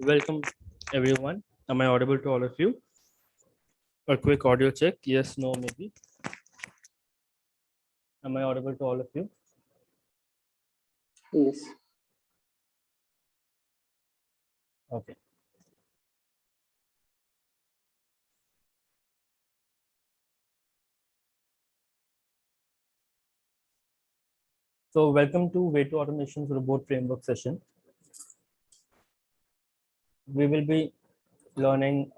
Welcome, everyone. Am I audible to all of you? A quick audio check. Yes, no, maybe. Am I audible to all of you? Yes. Okay. So, welcome to Way to Automation's robot framework session. We will be learning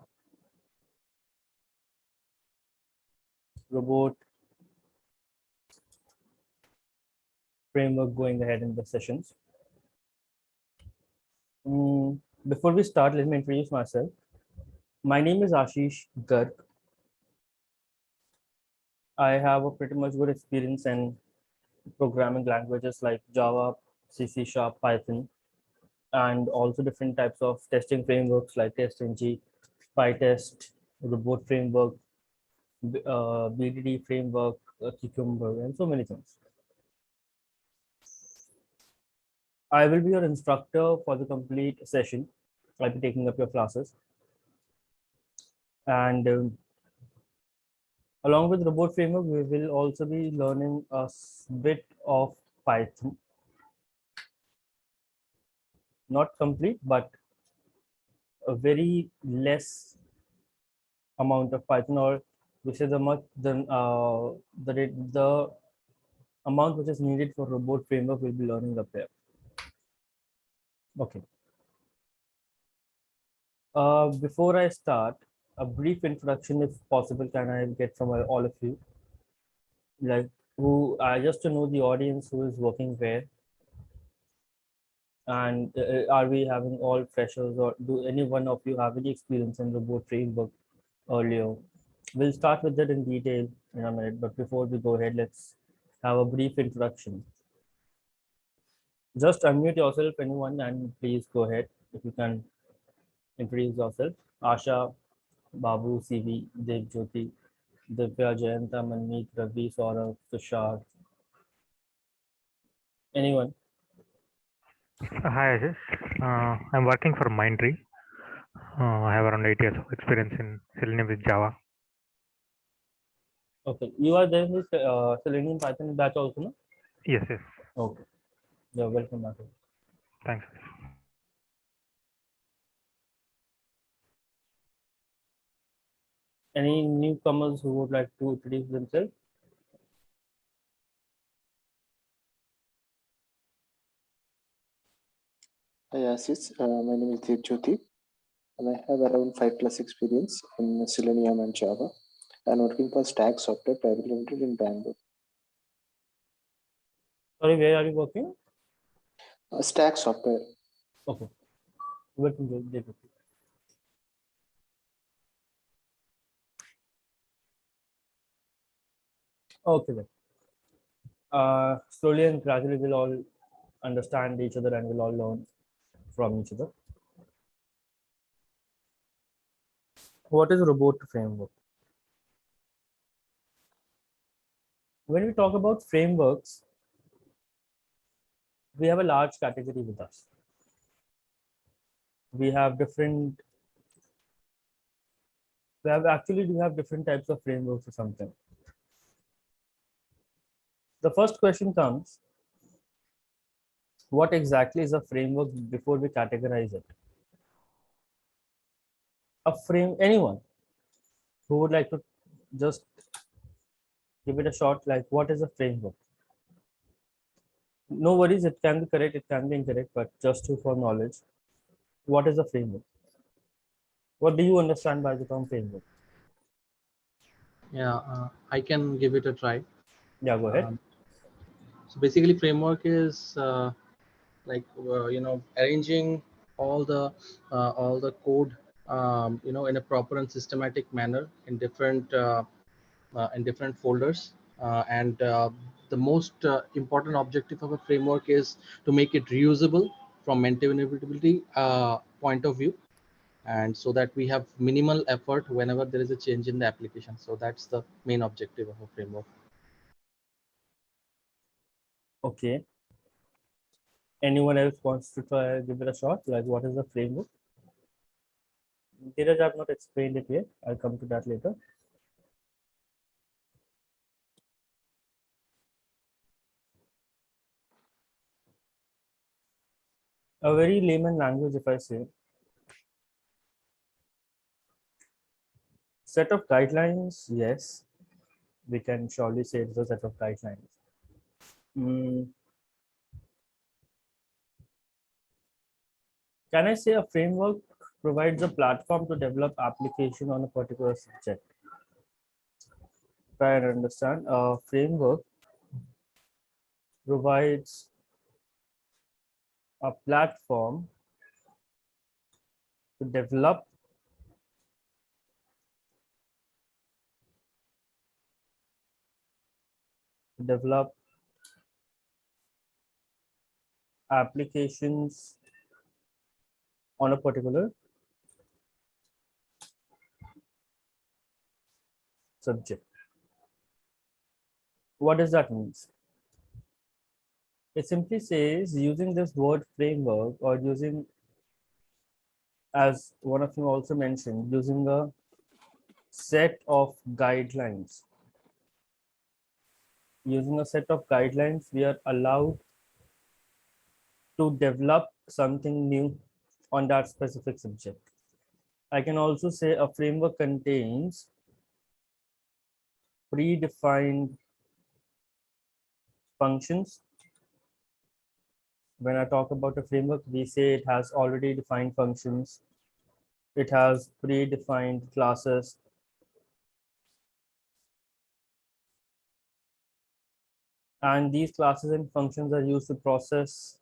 robot framework going ahead in the sessions. Before we start, let me introduce myself. My name is Ashish Garg. I have a pretty much good experience in programming languages like Java, C Sharp, Python, and also different types of testing frameworks like TestNG, PyTest, Robot framework, BDD framework, Cucumber, and so many things. I will be your instructor for the complete session. I'll be taking up your classes. And along with Robot framework, we will also be learning a bit of Python. Not complete, but a very less amount of Python, or which is the amount which is needed for robot framework will be learning up there. Okay. Before I start, a brief introduction, if possible, can I get from all of you? Like, who just to know the audience who is working where, and are we having all freshers, or do any one of you have any experience in robot framework earlier? We'll start with that in detail in a minute, but before we go ahead, let's have a brief introduction. Just unmute yourself, anyone, and please go ahead if you can introduce yourself. Asha, Babu, CV, Dev Jyoti, Divya, Jayanta, Manmeet, Ravi, Saurav, Tushar. Anyone? Hi, Ashish. I'm working for Mindtree. I have around 8 years of experience in Selenium with Java. Okay. You are there in this Selenium Python batch also, no? Yes, yes. Okay. You're welcome, Asha. Thanks. Any newcomers who would like to introduce themselves? Hi Ashish, my name is Dev Jyoti and I have around 5+ experience in Selenium and Java and working for Stack Software Private Limited in Bangalore. Sorry, where are you working? Stack Software. Okay. Welcome, Dev. Okay, then. Slowly and gradually, we'll all understand each other and we'll all learn from each other. What is a robot framework? When we talk about frameworks, we have a large category with us. We have different types of frameworks or something. The first question comes, what exactly is a framework before we categorize it? Anyone who would like to just give it a shot, like what is a framework? No worries, it can be correct, it can be incorrect, but just for knowledge, what is a framework? What do you understand by the term framework? Yeah, I can give it a try. Yeah, go ahead. So basically, framework is arranging all the code in a proper and systematic manner in different folders, and the most important objective of a framework is to make it reusable from maintainability point of view, and so that we have minimal effort whenever there is a change in the application. So that's the main objective of a framework. Okay. Anyone else wants to try give it a shot? Like what is a framework? Dheeraj, I've not explained it yet. I'll come to that later. A very layman language, if I say, set of guidelines, yes, we can surely say it's a set of guidelines. Can I say a framework provides a platform to develop application on a particular subject? Try and understand. A framework provides a platform to develop applications on a particular subject. What does that mean? It simply says using this word framework, or using, as one of you also mentioned, using a set of guidelines. Using a set of guidelines, we are allowed to develop something new on that specific subject. I can also say a framework contains predefined functions. When I talk about a framework, we say it has already defined functions. It has predefined classes. And these classes and functions are used to process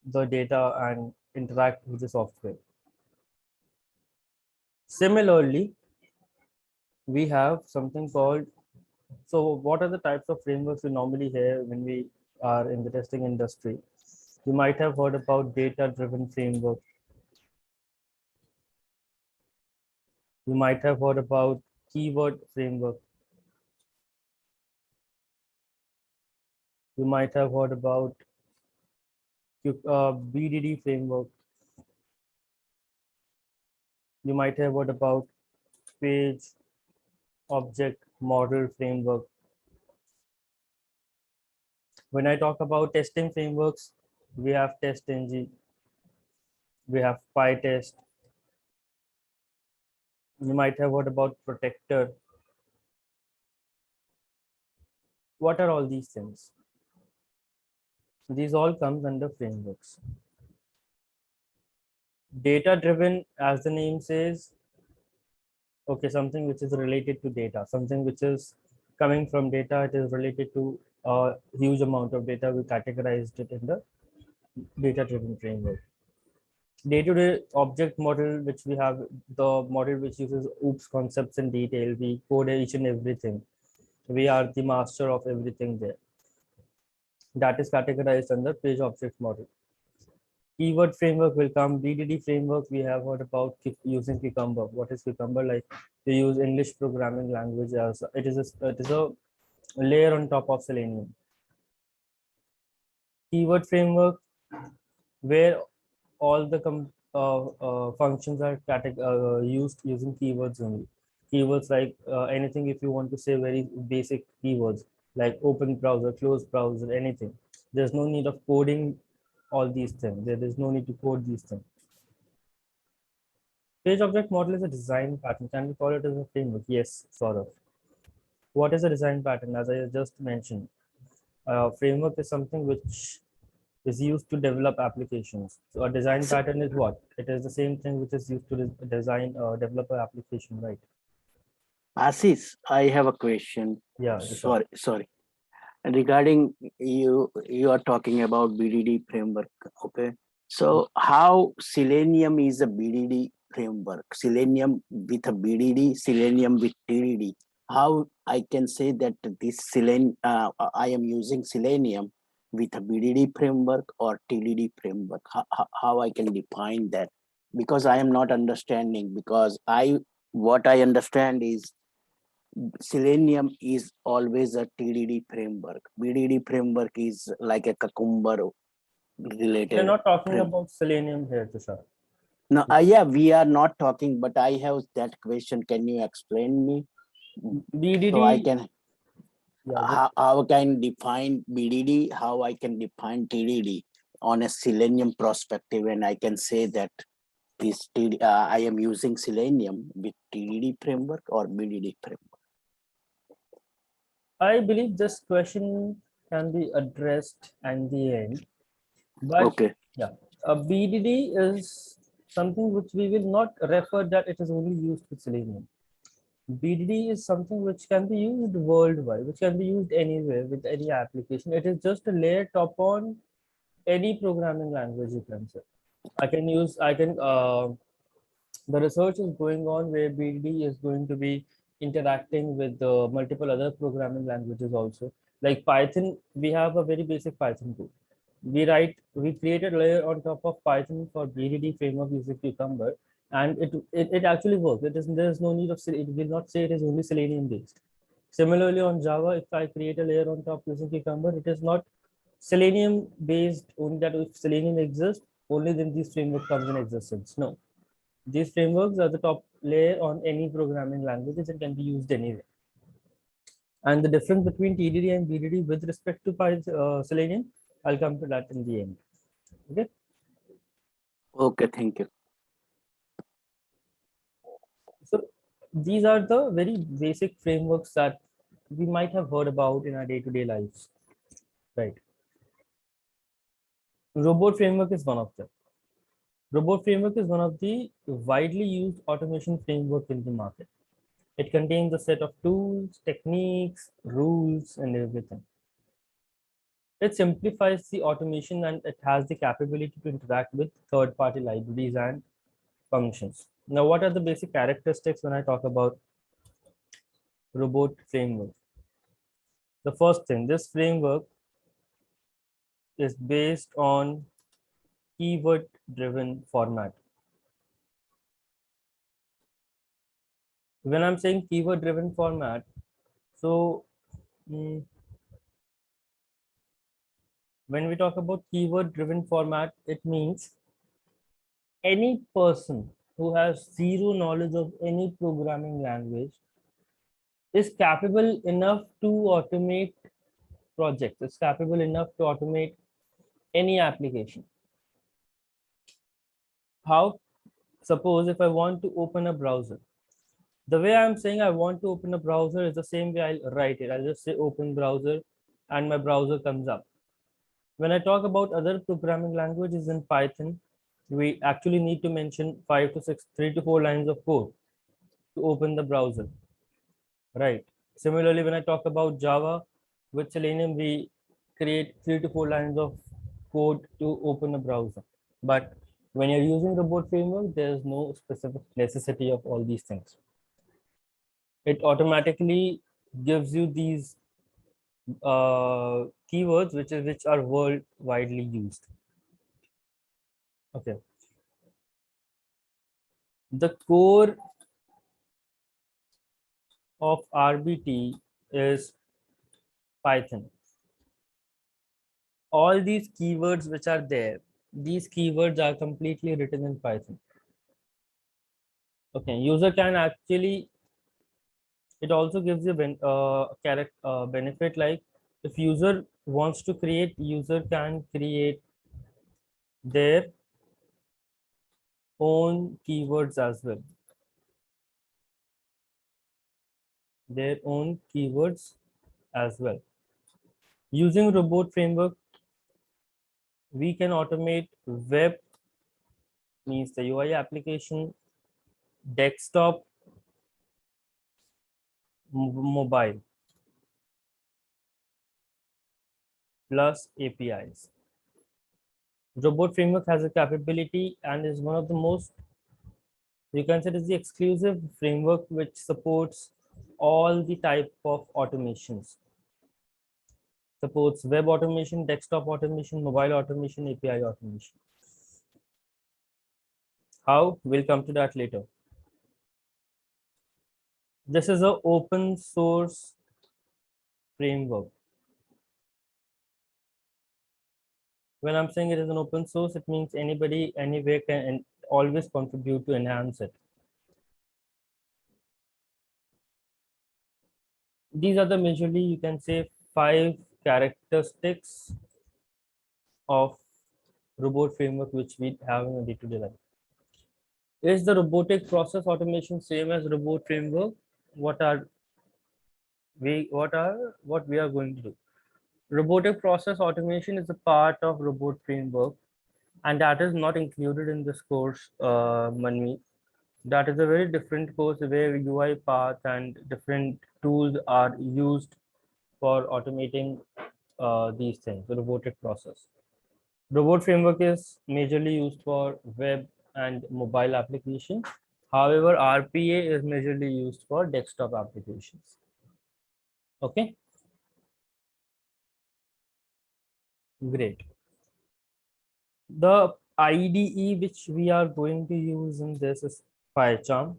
the data and interact with the software. Similarly, we have something called, so what are the types of frameworks we normally hear when we are in the testing industry? You might have heard about data-driven framework. You might have heard about keyword framework. You might have heard about BDD framework. You might have heard about page object model framework. When I talk about testing frameworks, we have TestNG, we have PyTest. You might have heard about Protector. What are all these things? These all comes under frameworks. Data driven, as the name says, okay, something which is related to data, something which is coming from data, it is related to a huge amount of data. We categorized it in the data driven framework. Day-to-day object model, which we have, the model which uses OOPS concepts in detail. We code each and everything. We are the master of everything there. That is categorized under page object model. Keyword framework will come. BDD framework, we have heard about using Cucumber. What is Cucumber? Like, we use English programming language as it is a layer on top of Selenium. Keyword framework, where all the functions are used using keywords only. Keywords like anything, if you want to say very basic keywords like open browser, close browser, anything. There's no need of coding all these things. There is no need to code these things. Page object model is a design pattern. Can we call it as a framework? Yes, sort of. What is a design pattern? As I just mentioned, framework is something which is used to develop applications. So a design pattern is what? It is the same thing which is used to design develop an application, right? Ashish, I have a question. Yeah. Sorry. Regarding you are talking about BDD framework. Okay. So how Selenium is a BDD framework? Selenium with a BDD, Selenium with TDD. How I can say that this I am using Selenium with a BDD framework or TDD framework? How I can define that? Because I am not understanding. Because what I understand is Selenium is always a TDD framework. BDD framework is like a Cucumber related. We're not talking about Selenium here, Tushar. No, yeah, we are not talking, but I have that question. Can you explain me? BDD, So I can, yeah, how I can define BDD, how I can define TDD on a Selenium perspective, and I can say that this I am using Selenium with TDD framework or BDD framework. I believe this question can be addressed at the end, but Okay. yeah, a BDD is something which we will not refer that it is only used with Selenium. BDD is something which can be used worldwide, which can be used anywhere with any application. It is just a layer top on any programming language you can say. The research is going on where BDD is going to be interacting with multiple other programming languages also. Like Python, we have a very basic Python code. We created a layer on top of Python for BDD framework using Cucumber, and it actually works. There's no need of it will not say it is only Selenium based. Similarly, on Java, if I create a layer on top using Cucumber, it is not Selenium based only that if Selenium exists, only then this framework comes in existence. No, these frameworks are the top layer on any programming languages and can be used anywhere. And the difference between TDD and BDD with respect to Selenium, I'll come to that in the end. Okay. Okay, thank you. So these are the very basic frameworks that we might have heard about in our day-to-day lives, right? Robot framework is one of them. Robot framework is one of the widely used automation framework in the market. It contains a set of tools, techniques, rules, and everything. It simplifies the automation and it has the capability to interact with third-party libraries and functions. Now, what are the basic characteristics when I talk about robot framework? The first thing, this framework is based on keyword-driven format. When I'm saying keyword-driven format, so when we talk about keyword-driven format, it means any person who has zero knowledge of any programming language is capable enough to automate projects. It's capable enough to automate any application. How? Suppose if I want to open a browser, the way I'm saying I want to open a browser is the same way I'll write it. I'll just say open browser and my browser comes up. When I talk about other programming languages in Python, we actually need to mention 5 to 6, 3 to 4 lines of code to open the browser, right? Similarly, when I talk about Java, with Selenium, we create 3 to 4 lines of code to open a browser. But when you're using robot framework, there's no specific necessity of all these things. It automatically gives you these keywords which are world widely used. Okay. The core of RBT is Python. All these keywords which are there, these keywords are completely written in Python. Okay, user can actually, it also gives you benefit like if user wants to create, user can create their own keywords as well. Their own keywords as well. Using robot framework, we can automate web, means the UI application, desktop, mobile, plus APIs. Robot framework has a capability and is one of the most, you can say it is the exclusive framework which supports all the type of automations. Supports web automation, desktop automation, mobile automation, API automation. How? We'll come to that later. This is an open source framework. When I'm saying it is an open source, it means anybody, anywhere can always contribute to enhance it. These are the majorly, you can say, 5 characteristics of robot framework which we have in a day-to-day life. Is the robotic process automation same as robot framework? What we are going to do? Robotic process automation is a part of robot framework, and that is not included in this course, Manvi. That is a very different course where UI path and different tools are used for automating these things, the robotic process. Robot framework is majorly used for web and mobile application. However, RPA is majorly used for desktop applications. Okay. Great. The IDE which we are going to use in this is PyCharm.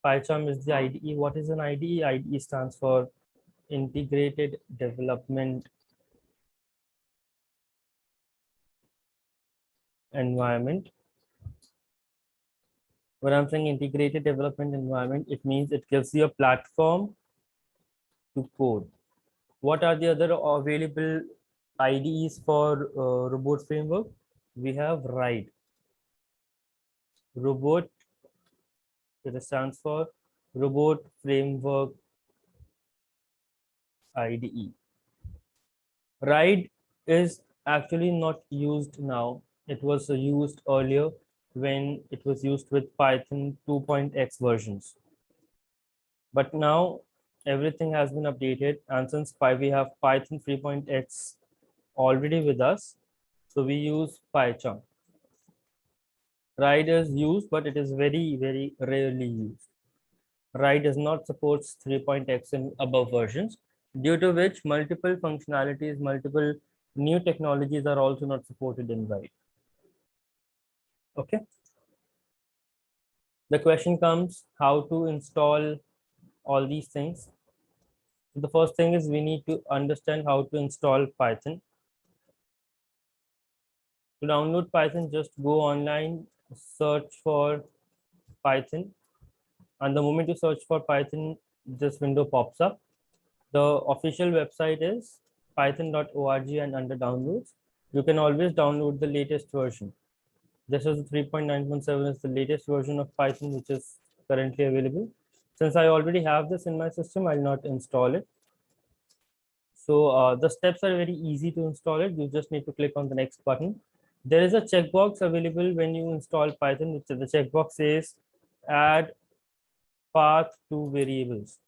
PyCharm is the IDE. What is an IDE? IDE stands for Integrated Development Environment. When I'm saying integrated development environment, it means it gives you a platform to code. What are the other available IDEs for robot framework? We have RIDE. Robot, it stands for Robot Framework IDE. RIDE is actually not used now. It was used earlier when it was used with Python 2.x versions. But now everything has been updated, and since we have Python 3.x already with us, so we use PyCharm. RIDE is used, but it is very, very rarely used. RIDE does not support 3.x and above versions, due to which multiple functionalities, multiple new technologies are also not supported in RIDE. Okay. The question comes how to install all these things. So the first thing is we need to understand how to install Python. To download Python, just go online, search for Python, and the moment you search for Python, this window pops up. The official website is python.org, and under downloads, you can always download the latest version. This is 3.9.7 is the latest version of Python which is currently available. Since I already have this in my system, I'll not install it. So the steps are very easy to install it. You just need to click on the next button. There is a checkbox available when you install Python, which the checkbox says add path to variables.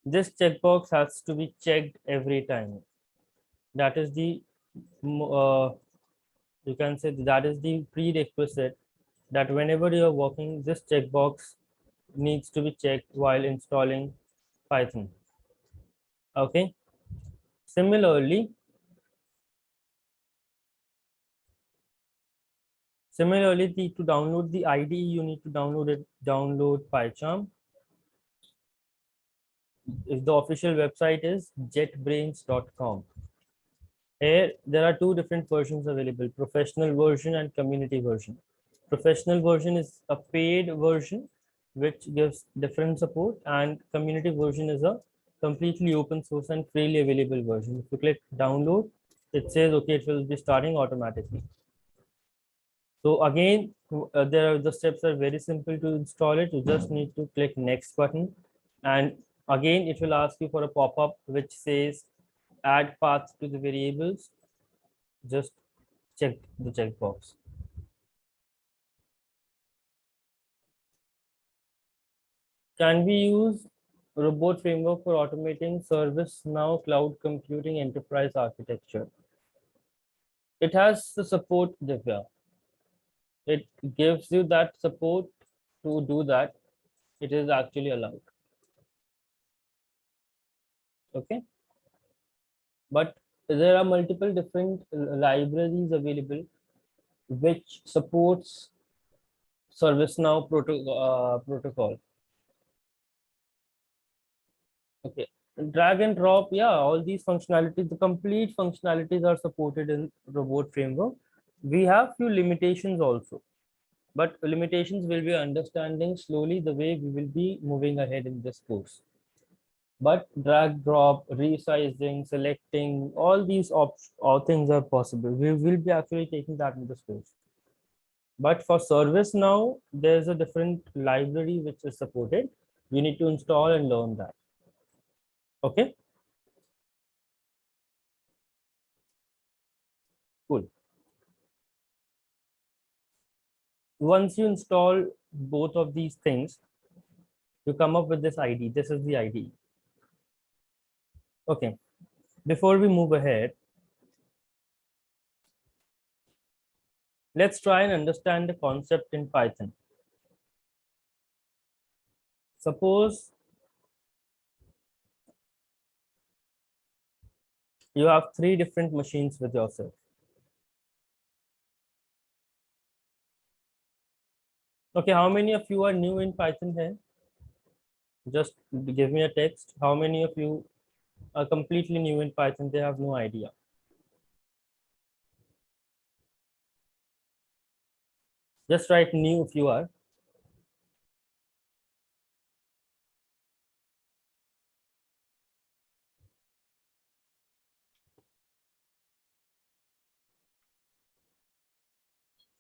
This checkbox has to be checked every time. That is the you can say that is the prerequisite, that whenever you are working, this checkbox needs to be checked while installing Python. Okay. Similarly, to download the IDE, you need to download PyCharm. The official website is jetbrains.com. Here, there are 2 different versions available, professional version and community version. Professional version is a paid version, which gives different support, and community version is a completely open source and freely available version. If you click download, it says, okay, it will be starting automatically. So again, the steps are very simple to install it. You just need to click next button, and again, it will ask you for a pop-up which says add paths to the variables. Just check the checkbox. Can we use robot framework for automating ServiceNow cloud computing enterprise architecture? It has the support, Divya. It gives you that support to do that. It is actually allowed. Okay. But there are multiple different libraries available which supports ServiceNow protocol. Okay, drag and drop, yeah, all these functionalities, the complete functionalities are supported in robot framework. we have few limitations also, but limitations will be understanding slowly the way we will be moving ahead in this course. But drag, drop, resizing, selecting, all these all things are possible. We will be actually taking that in this course. But for service now, there's a different library which is supported. You need to install and learn that. Okay. Cool. Once you install both of these things, you come up with this ID. This is the ID. Okay. Before we move ahead, let's try and understand the concept in Python. Suppose you have 3 different machines with yourself. Okay, how many of you are new in Python here? Just give me a text. How many of you are completely new in Python? They have no idea. Just write new if you are.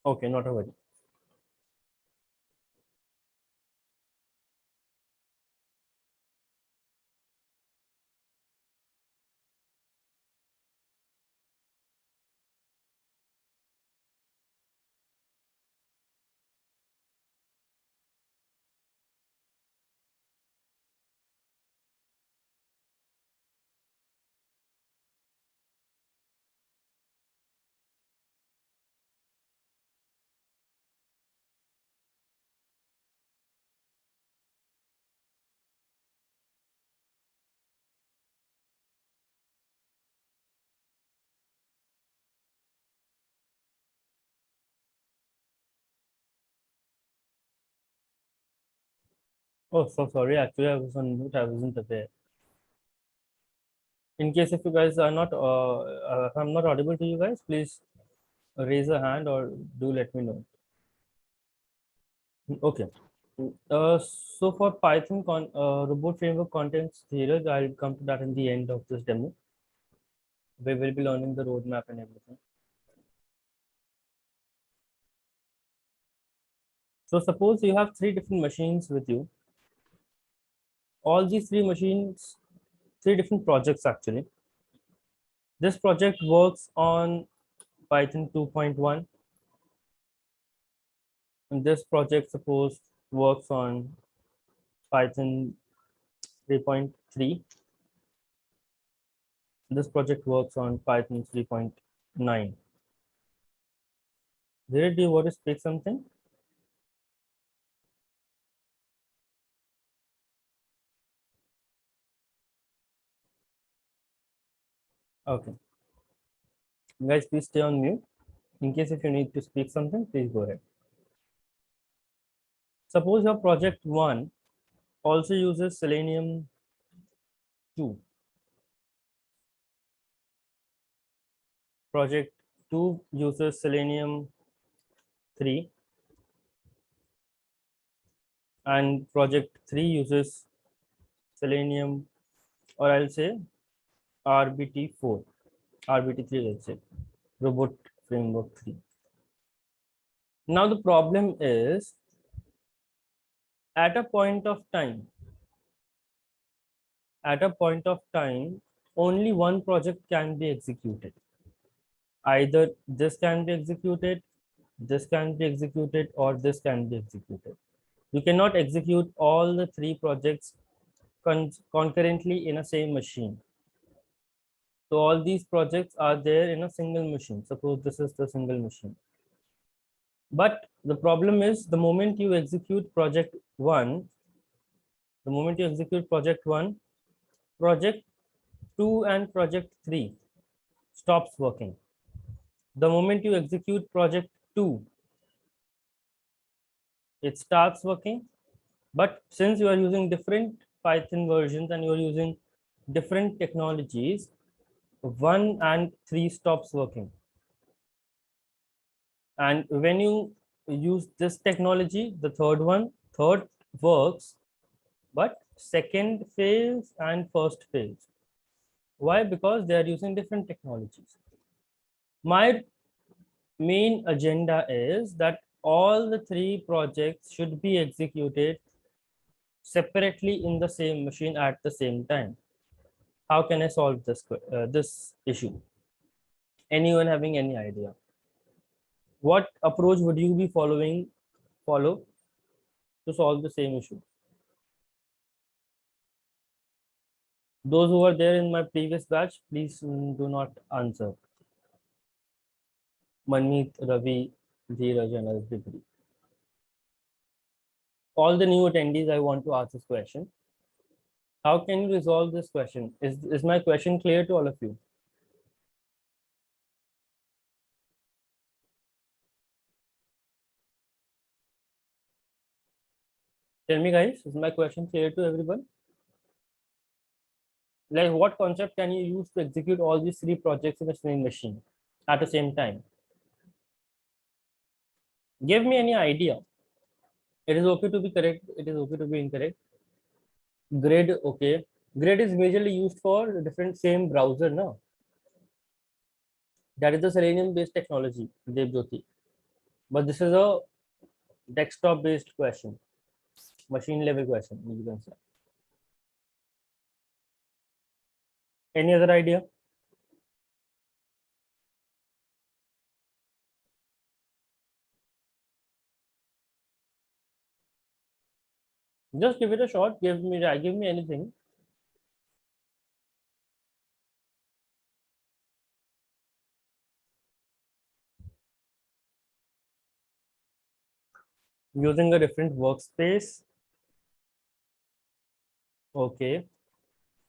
Okay, not a worry. Oh, so sorry. Actually, I was on mute. I wasn't aware. In case if you guys are not, if I'm not audible to you guys, please raise a hand or do let me know. Okay. So for Python robot framework contents theory, I'll come to that in the end of this demo. We will be learning the roadmap and everything. So suppose you have 3 different machines with you. All these 3 machines, 3 different projects actually. This project works on Python 2.1. And this project suppose works on Python 3.3. This project works on Python 3.9. Did you want to speak something? Okay. Guys, please stay on mute. In case if you need to speak something, please go ahead. Suppose your project 1 also uses Selenium 2. Project 2 uses Selenium 3. And project 3 uses Selenium, or I'll say RBT4, RBT3, let's say, Robot Framework 3. Now the problem is, at a point of time, only one project can be executed. Either this can be executed, this can be executed, or this can be executed. You cannot execute all the 3 projects concurrently in a same machine. So all these projects are there in a single machine. Suppose this is the single machine. But the problem is, the moment you execute project 1, project 2 and project 3 stops working. The moment you execute project 2, it starts working. But since you are using different Python versions and you are using different technologies, 1 and 3 stops working. And when you use this technology, the third works, but second phase and first phase. Why? Because they are using different technologies. My main agenda is that all the three projects should be executed separately in the same machine at the same time. How can I solve this issue? Anyone having any idea? What approach would you be follow to solve the same issue? Those who were there in my previous batch, please do not answer. Manmeet, Ravi, Dheeraj, and everybody. All the new attendees, I want to ask this question. How can you resolve this question? Is my question clear to all of you? Tell me, guys, is my question clear to everyone? Like, what concept can you use to execute all these three projects in the same machine at the same time? Give me any idea. It is okay to be correct. It is okay to be incorrect. Grid, okay. Grid is majorly used for different same browser now. That is the Selenium-based technology, Devjyoti. But this is a desktop-based question, machine level question, you can say. Any other idea? Just give it a shot. Give me anything. Using a different workspace. Okay,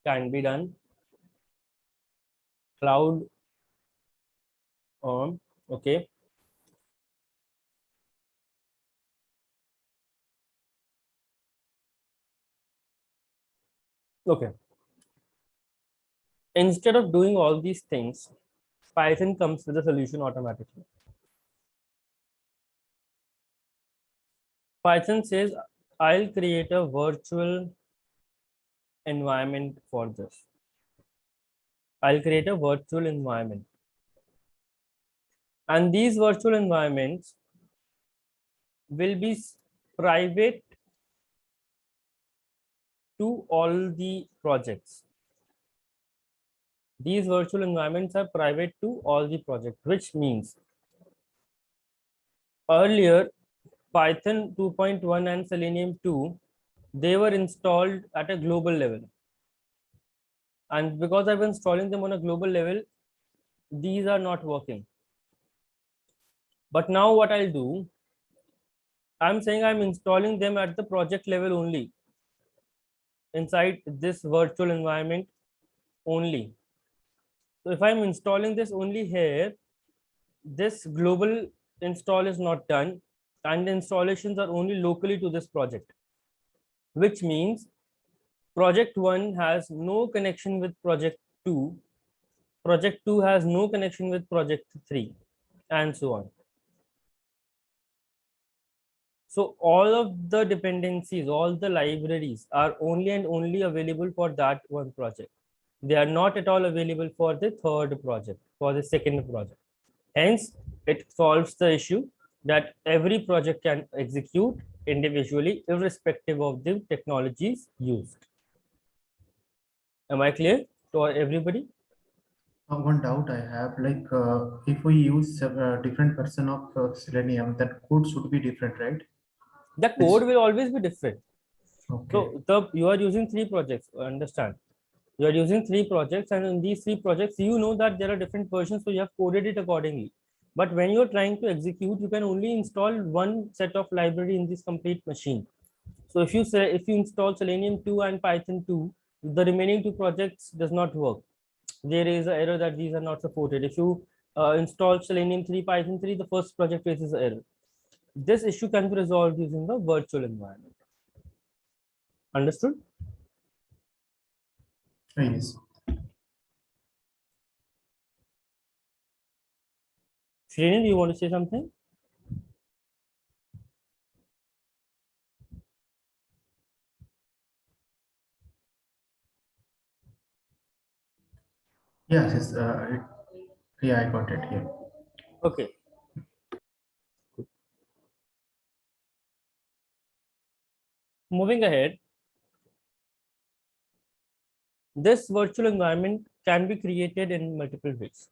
can be done. Cloud on. Okay. Okay. Instead of doing all these things, Python comes with a solution automatically. Python says, I'll create a virtual environment for this. I'll create a virtual environment. And these virtual environments will be private to all the projects. These virtual environments are private to all the projects, which means earlier Python 2.1 and Selenium 2, they were installed at a global level. And because I've been installing them on a global level, these are not working. But now what I'll do, I'm saying I'm installing them at the project level only, inside this virtual environment only. So if I'm installing this only here, this global install is not done, and the installations are only locally to this project, which means project 1 has no connection with project 2, project 2 has no connection with project 3, and so on. So all of the dependencies, all the libraries are only and only available for that one project. They are not at all available for the third project, for the second project. Hence, it solves the issue that every project can execute individually, irrespective of the technologies used. Am I clear to everybody? One doubt I have, like if we use different version of Selenium, that code should be different, right? The code will always be different. Okay. So you are using three projects, understand? You are using three projects, and in these three projects, you know that there are different versions, so you have coded it accordingly. But when you're trying to execute, you can only install one set of library in this complete machine. So if you install Selenium 2 and Python 2, the remaining two projects does not work. There is an error that these are not supported. If you install Selenium 3, Python 3, the first project faces an error. This issue can be resolved using the virtual environment. Understood? Yes. Srini, do you want to say something? Yes, yeah, I got it here. Okay. Moving ahead, this virtual environment can be created in multiple ways.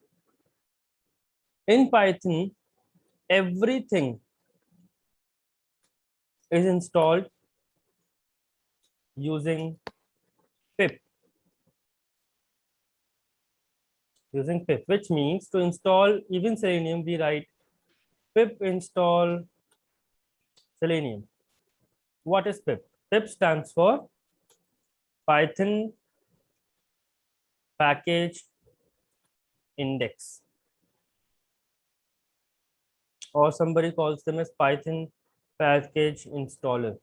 In Python, everything is installed using pip, which means to install even Selenium, we write pip install Selenium. What is pip? Pip stands for Python package index, or somebody calls them as Python package installer,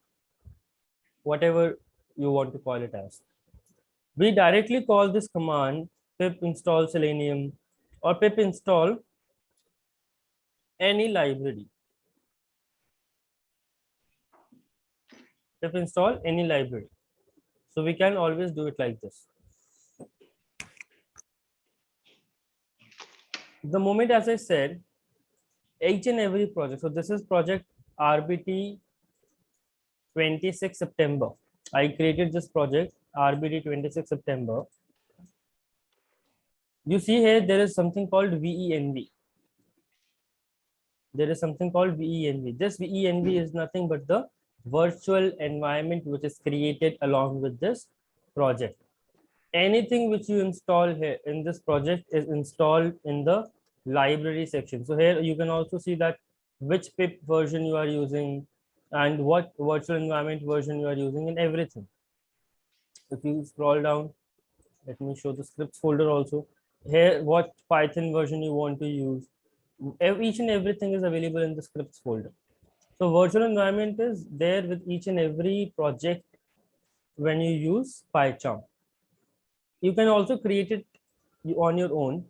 whatever you want to call it as. We directly call this command pip install Selenium or pip install any library. Pip install any library. So we can always do it like this. The moment, as I said, each and every project. So this is project RBT 26 September. I created this project RBT 26 September. You see here, there is something called VENV. There is something called VENV. This VENV is nothing but the virtual environment which is created along with this project. Anything which you install here in this project is installed in the library section. So here you can also see that which pip version you are using and what virtual environment version you are using and everything. If you scroll down, let me show the scripts folder also. Here, what Python version you want to use. Each and everything is available in the scripts folder. So virtual environment is there with each and every project when you use PyCharm. You can also create it on your own.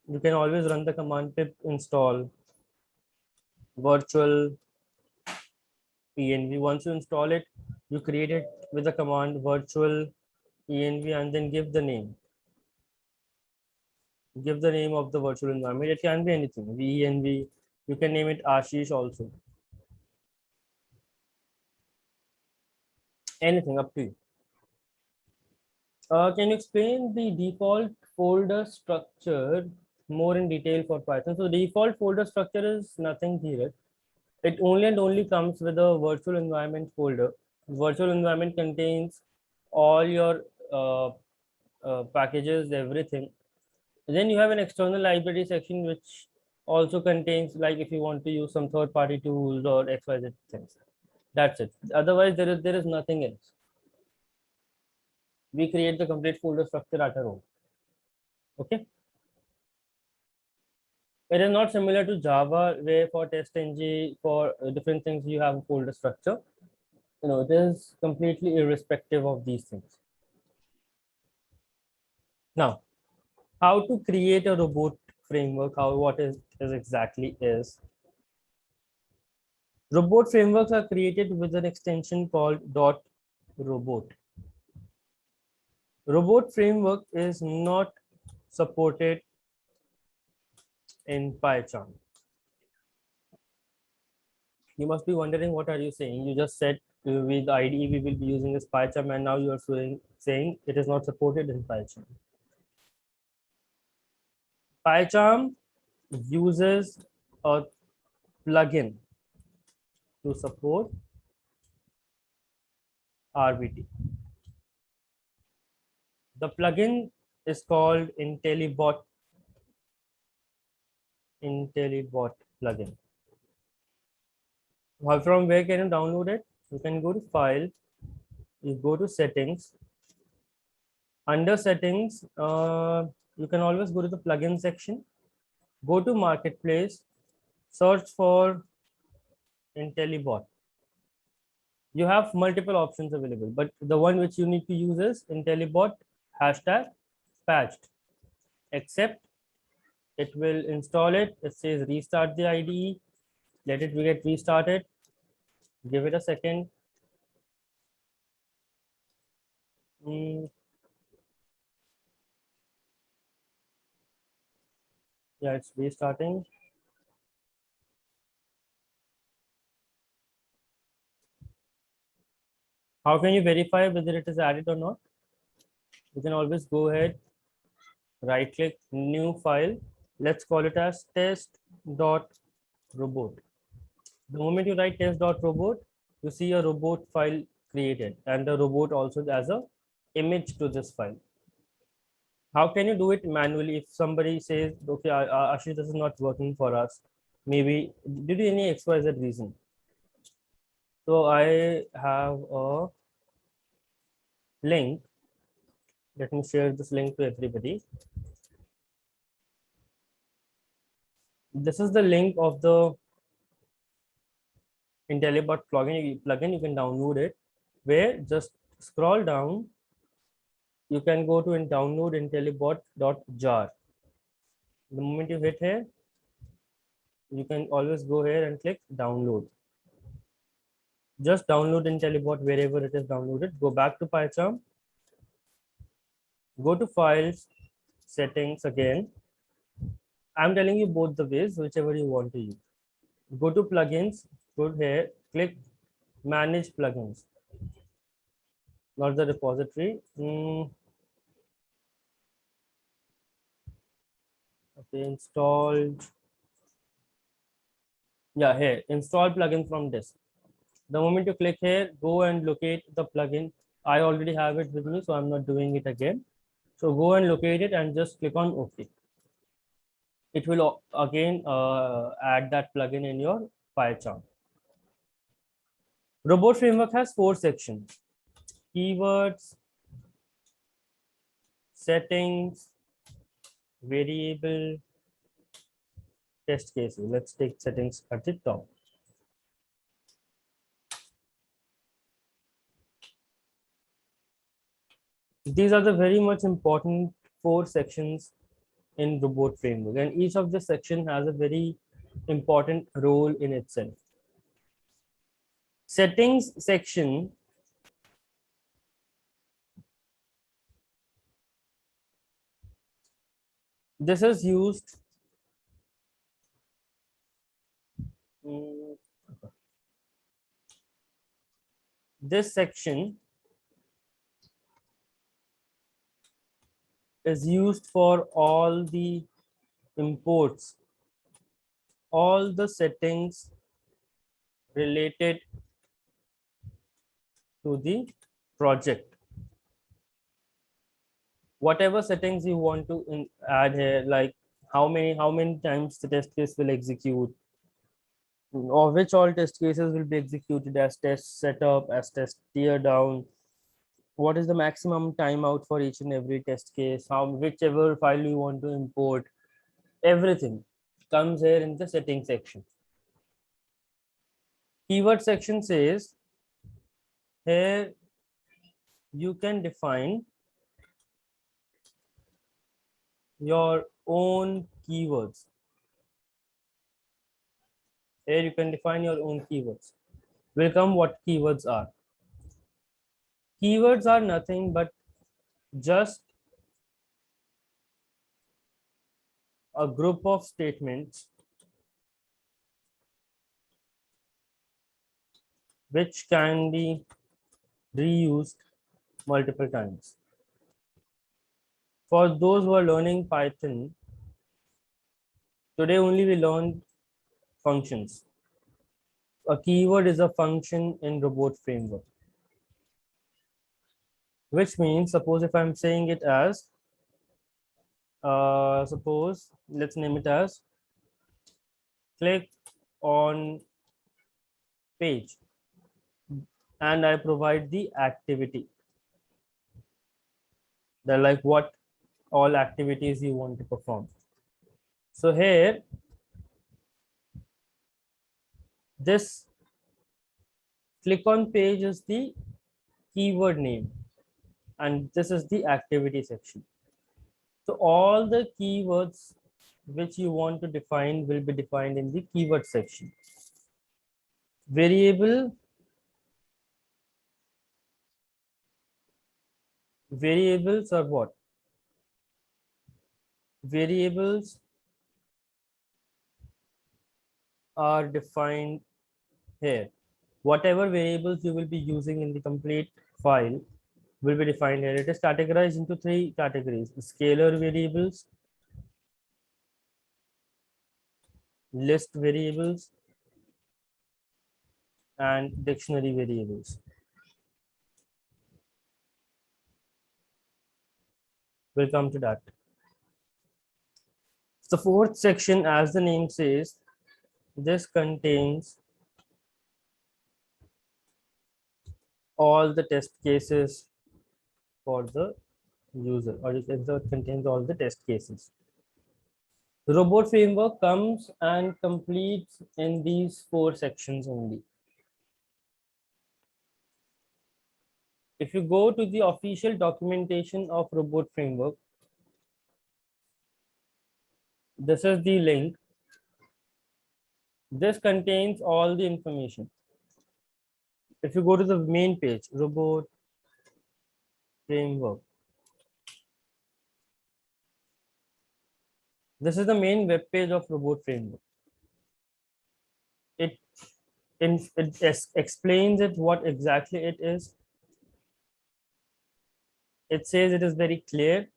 You can always run the command pip install virtual env. Once you install it, you create it with the command virtual env and then give the name. Give the name of the virtual environment. It can be anything. VENV. You can name it Ashish also. Anything, up to you. Can you explain the default folder structure more in detail for Python? So default folder structure is nothing here. It only and only comes with a virtual environment folder. Virtual environment contains all your packages, everything. Then you have an external library section which also contains, like if you want to use some third-party tools or XYZ things. That's it. Otherwise, there is nothing else. We create the complete folder structure at our own. Okay. It is not similar to Java, where for TestNG, for different things, you have a folder structure. It is completely irrespective of these things. Now, how to create a robot framework? What is exactly is. Robot frameworks are created with an extension called .robot. Robot framework is not supported in PyCharm. You must be wondering, what are you saying? You just said with the IDE we will be using this PyCharm, and now you are saying it is not supported in PyCharm. PyCharm uses a plugin to support RBT. The plugin is called IntelliBot plugin. From where can you download it? You can go to File, you go to Settings. Under Settings, you can always go to the plugin section, go to Marketplace, search for IntelliBot. You have multiple options available, but the one which you need to use is IntelliBot #patched. Except it will install it. It says restart the IDE. Let it get restarted. Give it a second. Yeah, it's restarting. How can you verify whether it is added or not? You can always go ahead, right click, new file. Let's call it as test.robot. The moment you write test.robot, you see a robot file created and the robot also as a image to this file. How can you do it manually if somebody says, okay, Ashish, this is not working for us? Maybe due to any XYZ reason. So I have a link. Let me share this link to everybody. This is the link of the IntelliBot plugin. You can download it. Where just scroll down, you can go to and download IntelliBot.jar. The moment you hit here, you can always go here and click download. Just download IntelliBot wherever it is downloaded. Go back to PyCharm. Go to files, settings again. I'm telling you both the ways, whichever you want to use. Go to plugins, go here, click manage plugins, not the repository. Okay, installed. Yeah, here, install plugin from disk. The moment you click here, go and locate the plugin. I already have it with me, so I'm not doing it again. So go and locate it and just click on OK. It will again add that plugin in your PyCharm. Robot framework has 4 sections: keywords, settings, variable, test cases. Let's take settings at the top. These are the very much important 4 sections in robot framework, and each of the section has a very important role in itself. Settings section this is used this section is used for all the imports, all the settings related to the project. Whatever settings you want to add here, like how many times the test case will execute, or which all test cases will be executed as test setup, as test tear down, what is the maximum timeout for each and every test case, how whichever file you want to import, everything comes here in the settings section. Keyword section says here you can define your own keywords. Here you can define your own keywords. Will come what keywords are. Keywords are nothing but just a group of statements which can be reused multiple times. For those who are learning Python, today only we learned functions. A keyword is a function in robot framework, which means, suppose if I'm saying it as, suppose let's name it as click on page, and I provide the activity. They're like what all activities you want to perform. So here, this click on page is the keyword name, and this is the activity section. So all the keywords which you want to define will be defined in the keyword section. Variables are what? Variables are defined here. Whatever variables you will be using in the complete file will be defined here. It is categorized into 3 categories: scalar variables, list variables, and dictionary variables. We'll come to that. The fourth section, as the name says, this contains all the test cases for the user, or it contains all the test cases. The robot framework comes and completes in these 4 sections only. If you go to the official documentation of robot framework, this is the link. This contains all the information. If you go to the main page, robot framework, this is the main web page of robot framework. It explains it what exactly it is. It says it is very clear,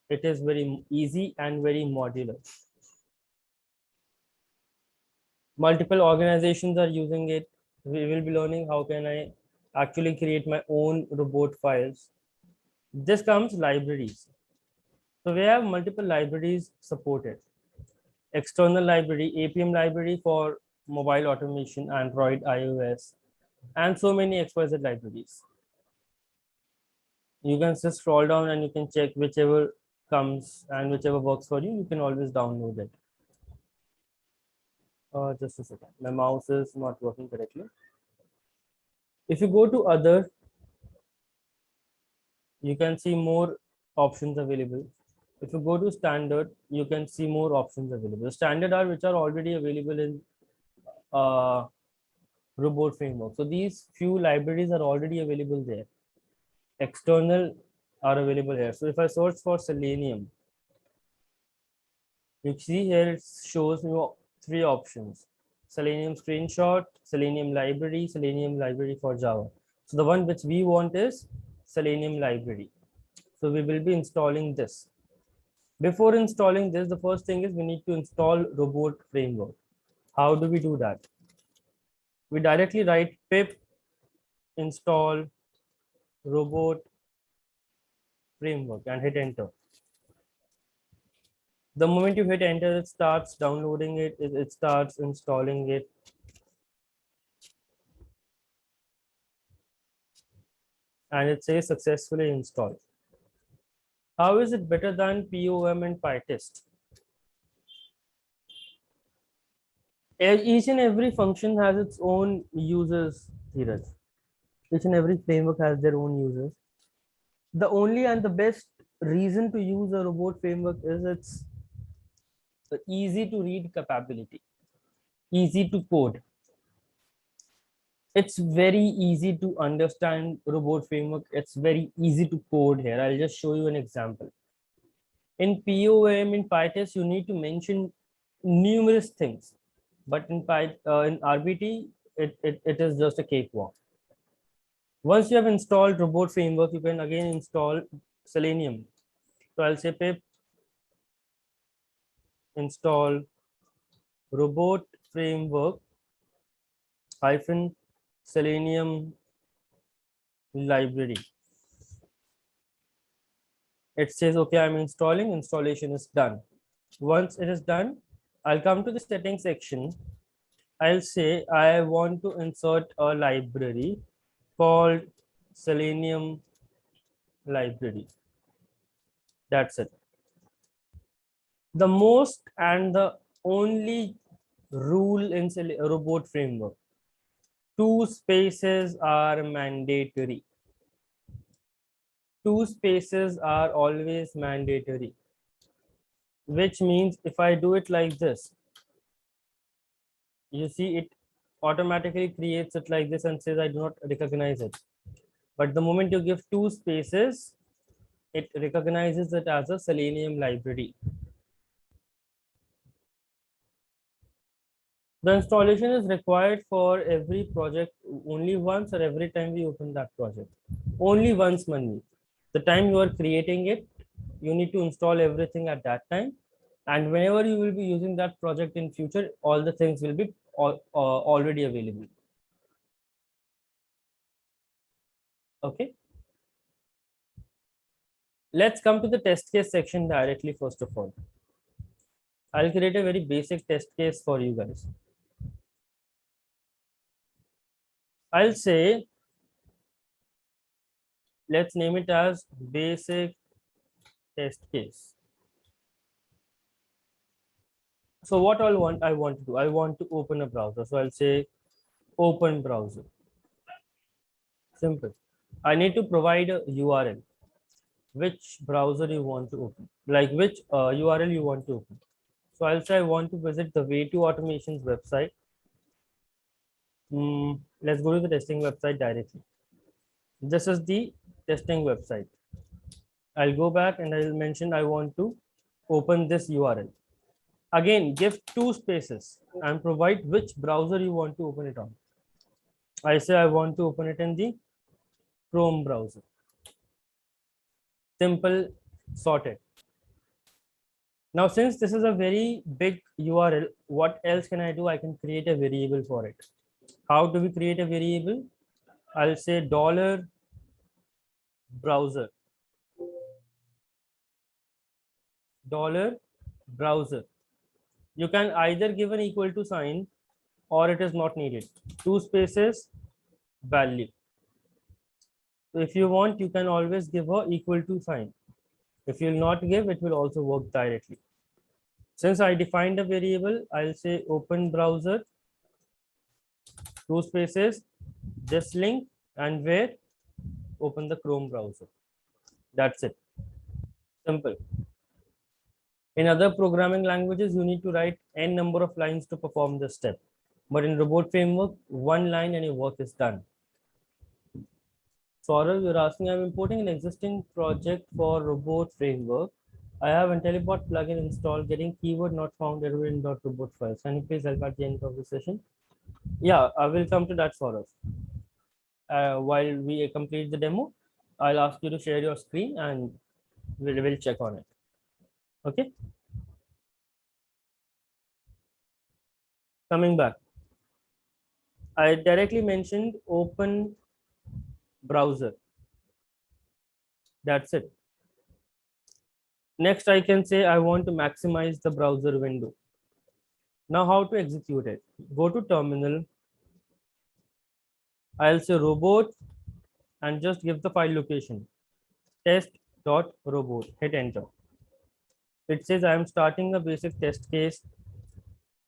it is very easy and very modular. Multiple organizations are using it. We will be learning how can I actually create my own robot files. This comes libraries. So we have multiple libraries supported. External library, APM library for mobile automation, Android, iOS, and so many XYZ libraries. You can just scroll down and you can check whichever comes and whichever works for you. You can always download it. Just a second. My mouse is not working correctly. If you go to other, you can see more options available. If you go to standard, you can see more options available. Standard are which are already available in robot framework. So these few libraries are already available there. External are available here. So if I search for Selenium, you see here it shows me 3 options: Selenium screenshot, Selenium library for Java. So the one which we want is Selenium library. So we will be installing this. Before installing this, the first thing is we need to install robot framework. How do we do that? We directly write pip install robot framework and hit enter. The moment you hit enter, it starts downloading it, it starts installing it. And it says successfully installed. How is it better than POM and PyTest? Each and every function has its own users, Dheeraj. Each and every framework has their own users. The only and the best reason to use a robot framework is its easy to read capability, easy to code. It's very easy to understand robot framework. It's very easy to code here. I'll just show you an example. In POM, in PyTest, you need to mention numerous things, but in RBT, it is just a cakewalk. Once you have installed robot framework, you can again install Selenium. So I'll say pip install robot framework hyphen Selenium library. It says, okay, I'm installing, installation is done. Once it is done, I'll come to the settings section. I'll say I want to insert a library called Selenium library. That's it. The most and the only rule in robot framework: 2 spaces are mandatory. 2 spaces are always mandatory, which means if I do it like this, you see it automatically creates it like this and says I do not recognize it. But the moment you give 2 spaces, it recognizes it as a Selenium library. The installation is required for every project only once, or every time we open that project. Only once, Manvi. The time you are creating it, you need to install everything at that time. And whenever you will be using that project in future, all the things will be already available. Okay. Let's come to the test case section directly first of all. I'll create a very basic test case for you guys. I'll say, let's name it as basic test case. So what I want to do, I want to open a browser. So I'll say open browser. Simple. I need to provide a URL, which browser you want to open, like which URL you want to open. So I'll say I want to visit the Way to Automation's website. Let's go to the testing website directly. This is the testing website. I'll go back and I'll mention I want to open this URL. Again, give 2 spaces and provide which browser you want to open it on. I say I want to open it in the Chrome browser. Simple, sorted. Now, since this is a very big URL, what else can I do? I can create a variable for it. How do we create a variable? I'll say $browser. $browser. You can either give an equal to sign or it is not needed. 2 spaces, value. So if you want, you can always give a equal to sign. If you will not give, it will also work directly. Since I defined a variable, I'll say open browser, 2 spaces, this link, and where? Open the Chrome browser. That's it. Simple. In other programming languages, you need to write n number of lines to perform this step. But in Robot Framework, 1 line and your work is done. Saurav, you're asking, I'm importing an existing project for Robot Framework. I have IntelliBot plugin installed, getting keyword not found error in .robot files. Can you please help at the end of the session? Yeah, I will come to that, Saurav. While we complete the demo, I'll ask you to share your screen and we'll check on it. Okay. Coming back, I directly mentioned open browser. That's it. Next, I can say I want to maximize the browser window. Now, how to execute it? Go to terminal. I'll say robot and just give the file location test.robot. Hit enter. It says I am starting a basic test case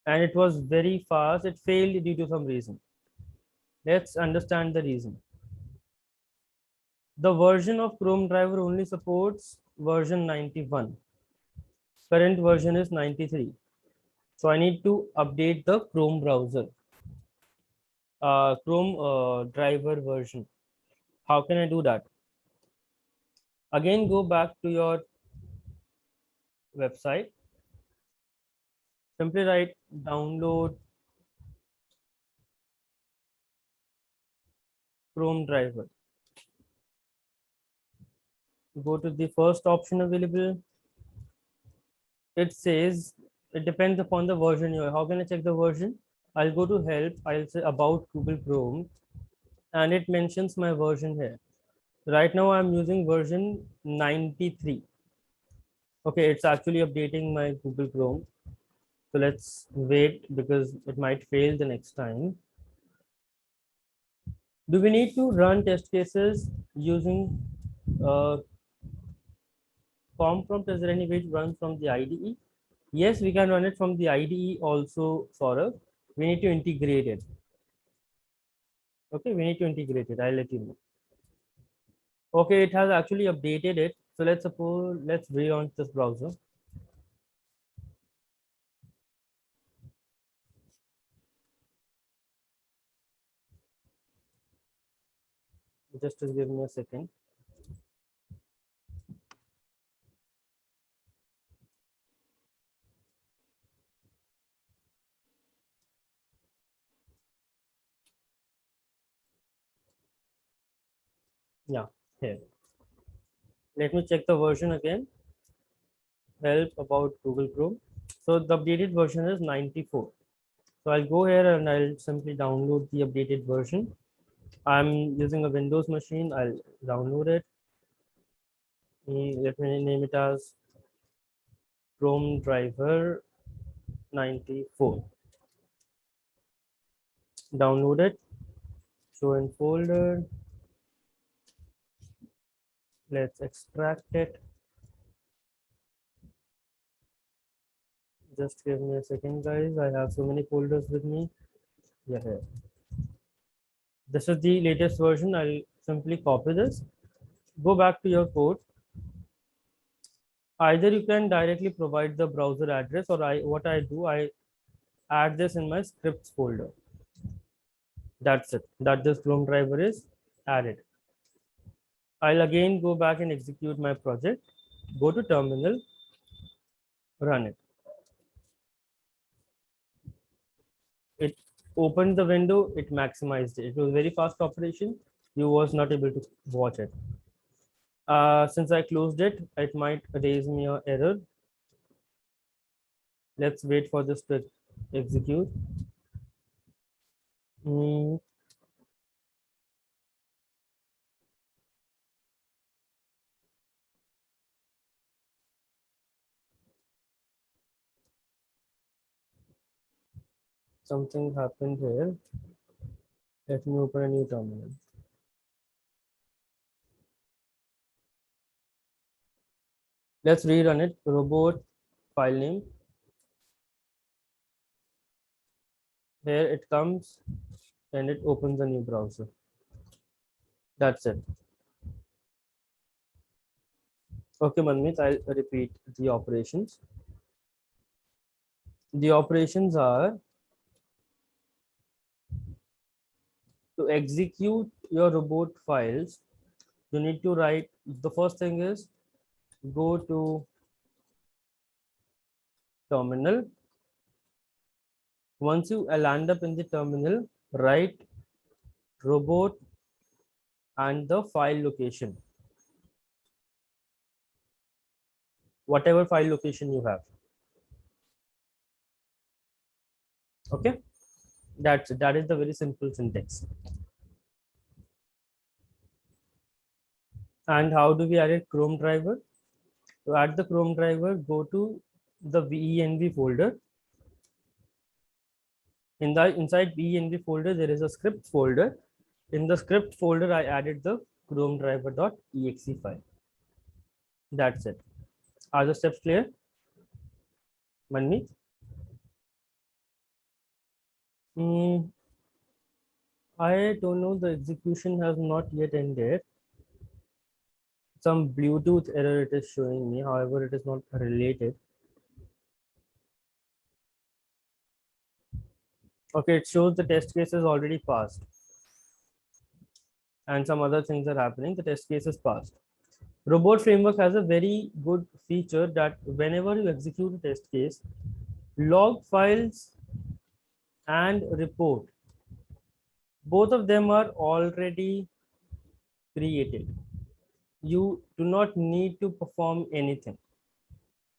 and it was very fast. It failed due to some reason. Let's understand the reason. The version of Chrome driver only supports version 91. Current version is 93. So I need to update the Chrome browser, Chrome driver version. How can I do that? Again, go back to your website. Simply write download Chrome driver. Go to the first option available. It says it depends upon the version you are. How can I check the version? I'll go to help. I'll say about Google Chrome and it mentions my version here. Right now I'm using version 93. Okay, it's actually updating my Google Chrome. So let's wait because it might fail the next time. Do we need to run test cases using COM prompt? Is there any way to run from the IDE? Yes, we can run it from the IDE also, Saurabh. We need to integrate it. Okay, we need to integrate it. I'll let you know. Okay, it has actually updated it. So let's relaunch this browser. Just give me a second. Yeah, here. Let me check the version again. Help about Google Chrome. So the updated version is 94. So I'll go here and I'll simply download the updated version. I'm using a Windows machine. I'll download it. Let me name it as Chrome driver 94. Download it. Show in folder. Let's extract it. Just give me a second, guys. I have so many folders with me. Yeah, here. This is the latest version. I'll simply copy this. Go back to your code. Either you can directly provide the browser address, or what I do, I add this in my scripts folder. That's it. That this Chrome driver is added. I'll again go back and execute my project. Go to terminal, run it. It opened the window, it maximized it. It was very fast operation. You was not able to watch it. Since I closed it, it might raise me an error. Let's wait for this to execute. Something happened here. Let me open a new terminal. Let's rerun it. Robot file name. Here it comes and it opens a new browser. That's it. Okay, Manmeet, I'll repeat the operations. The operations are to execute your robot files. You need to write, the first thing is go to terminal. Once you land up in the terminal, write robot and the file location, whatever file location you have. Okay, that is the very simple syntax. And how do we add a Chrome driver? To add the Chrome driver, go to the venv folder. Inside venv folder, there is a script folder. In the script folder, I added the Chrome driver.exe file. That's it. Are the steps clear, Manmeet? I don't know. The execution has not yet ended. Some Bluetooth error it is showing me. However, it is not related. Okay, it shows the test case is already passed. And some other things are happening. The test case is passed. Robot framework has a very good feature that whenever you execute a test case, log files and report, both of them are already created. You do not need to perform anything.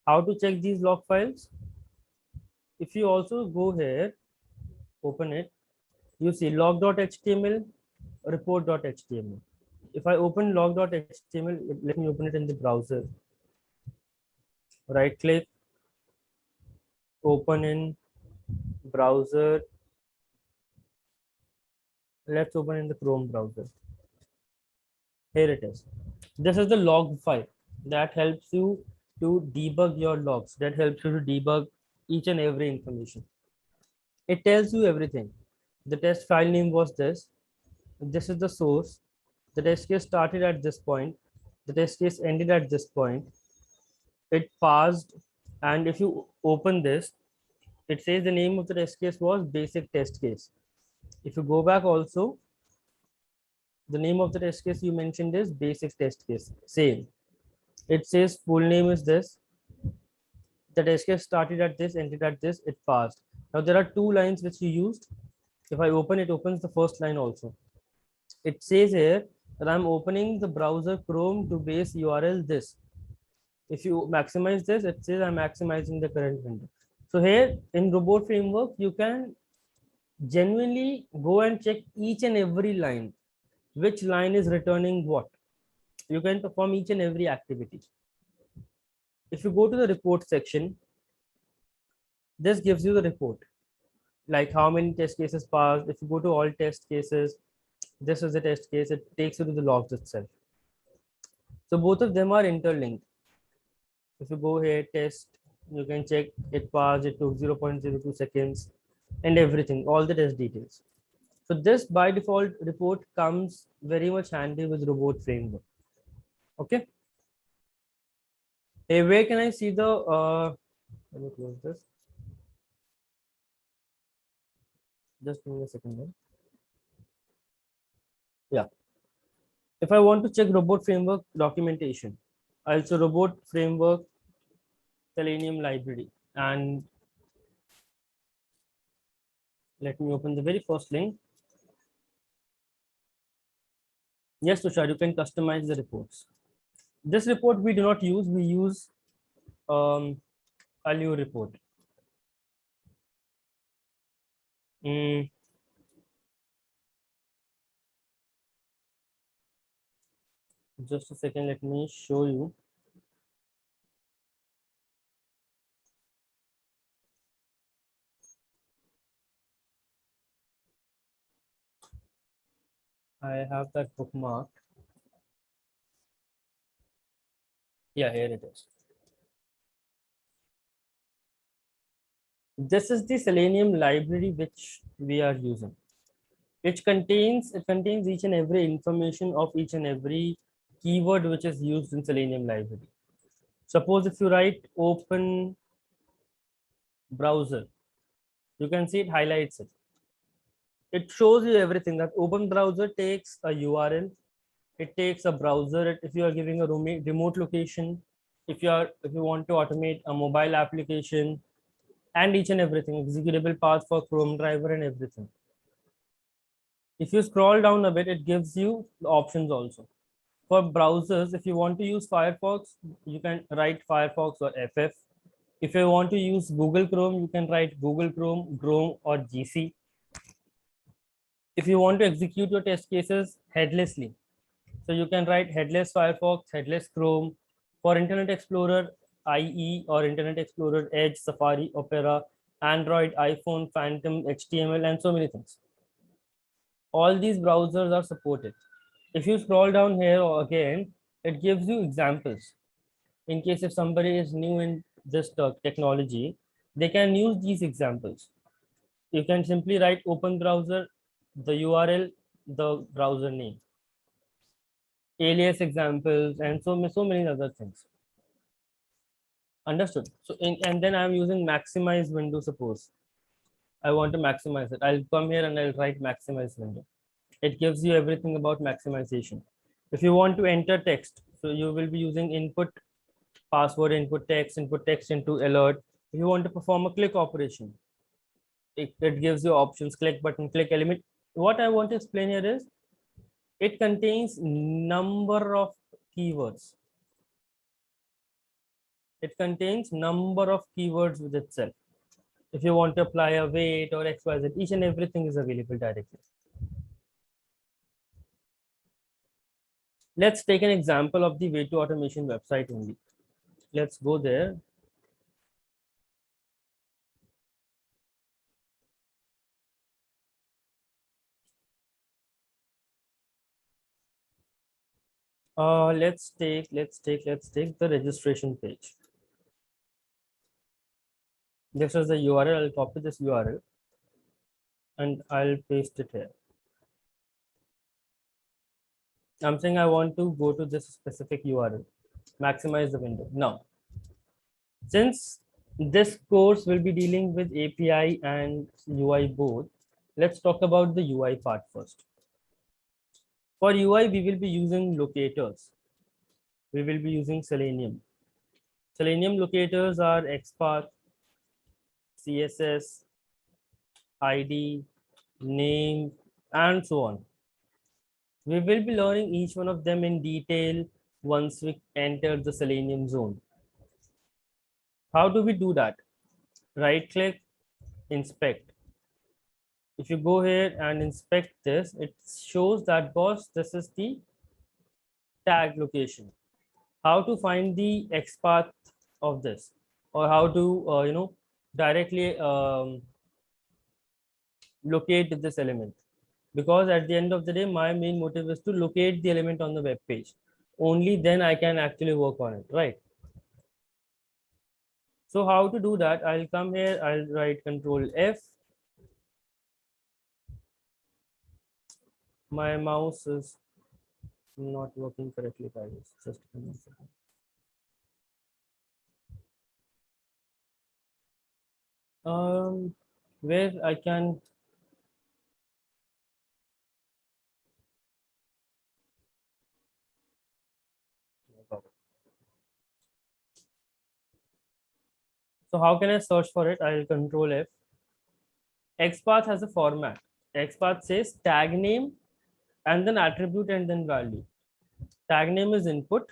How to check these log files? If you also go here, open it, you see log.html, report.html. If I open log.html, let me open it in the browser. Right click, open in browser. Let's open in the Chrome browser. Here it is. This is the log file that helps you to debug your logs, that helps you to debug each and every information. It tells you everything. The test file name was this. This is the source. The test case started at this point. The test case ended at this point. It passed. And if you open this, it says the name of the test case was basic test case. If you go back also, the name of the test case you mentioned is basic test case. Same. It says full name is this. The test case started at this, ended at this, it passed. Now there are two lines which you used. If I open, it opens the first line also. It says here and I'm opening the browser Chrome to base URL this. If you maximize this, it says I'm maximizing the current window. So here in robot framework, you can genuinely go and check each and every line, which line is returning what. You can perform each and every activity. If you go to the report section, this gives you the report, like how many test cases passed. If you go to all test cases, this is the test case, it takes you to the logs itself. So both of them are interlinked. If you go here, test, you can check it passed, it took 0.02 seconds, and everything, all the test details. So this by default report comes very much handy with robot framework. Okay. Hey, where can I see the let me close this. Just give me a second there. Yeah. If I want to check robot framework documentation, also robot framework Selenium library, and let me open the very first link. Yes, Tushar, you can customize the reports. This report we do not use, we use Allure report. Just a second, let me show you. I have that bookmark. Yeah, here it is. This is the Selenium library which we are using. It contains each and every information of each and every keyword which is used in Selenium library. Suppose if you write open browser, you can see it highlights it. It shows you everything. That open browser takes a URL, it takes a browser. If you are giving a remote location, if you want to automate a mobile application, and each and everything, executable path for Chrome driver and everything. If you scroll down a bit, it gives you the options also. For browsers, if you want to use Firefox, you can write Firefox or FF. If you want to use Google Chrome, you can write Google Chrome, Chrome, or GC. If you want to execute your test cases headlessly, so you can write headless Firefox, headless Chrome. For Internet Explorer, IE, or Internet Explorer, Edge, Safari, Opera, Android, iPhone, Phantom, HTML, and so many things. All these browsers are supported. If you scroll down here again, it gives you examples. In case if somebody is new in this technology, they can use these examples. You can simply write open browser, the URL, the browser name, alias examples, and so many other things. Understood? So and then I'm using maximize window. Suppose I want to maximize it, I'll come here and I'll write maximize window. It gives you everything about maximization. If you want to enter text, so you will be using input password, input text into alert. If you want to perform a click operation, it gives you options, click button, click element. What I want to explain here is it contains number of keywords. It contains number of keywords with itself. If you want to apply a weight or XYZ, each and everything is available directly. Let's take an example of the Way2 Automation website only. Let's go there. Let's take the registration page. This is the URL. I'll copy this URL and I'll paste it here. I'm saying I want to go to this specific URL, maximize the window. Now, since this course will be dealing with API and UI both, let's talk about the UI part first. For UI, we will be using locators. We will be using Selenium. Selenium locators are XPath, CSS, ID, name, and so on. We will be learning each one of them in detail once we enter the Selenium zone. How do we do that? Right click, inspect. If you go here and inspect this, it shows that, boss, this is the tag location. How to find the XPath of this, or how to directly locate this element, because at the end of the day my main motive is to locate the element on the web page. Only then I can actually work on it, right? So how to do that? I'll come here, I'll write Control F. My mouse is not working correctly, guys. Just give me a second. Where I can so how can I search for it? I'll Control F. XPath has a format. XPath says tag name and then attribute and then value. Tag name is input.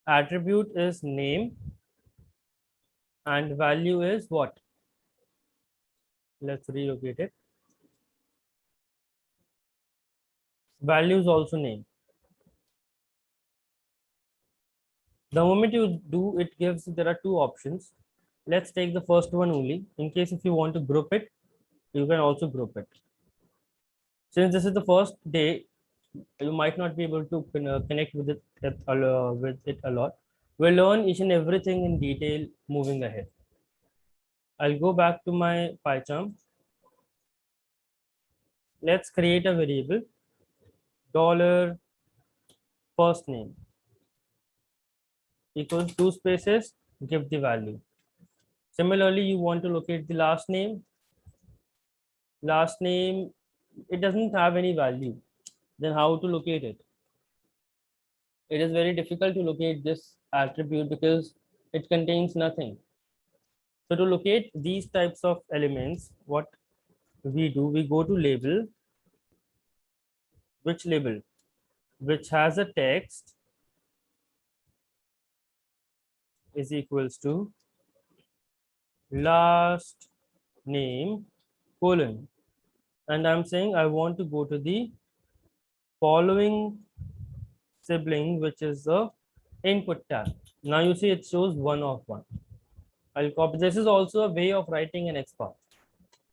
Attribute is name. And value is what? Let's relocate it. Value is also name. The moment you do, it gives, there are two options. Let's take the first one only. In case if you want to group it, you can also group it. Since this is the first day, you might not be able to connect with it a lot. We'll learn each and everything in detail moving ahead. I'll go back to my PyCharm. Let's create a variable dollar first name equals 2 spaces, give the value. Similarly, you want to locate the last name. Last name, it doesn't have any value. Then how to locate it? It is very difficult to locate this attribute because it contains nothing. So to locate these types of elements, what we do, we go to label. Which label? Which has a text is equals to last name colon, and I'm saying I want to go to the following sibling, which is the input tag. Now you see it shows 1 of 1. I'll copy. This is also a way of writing an XPath.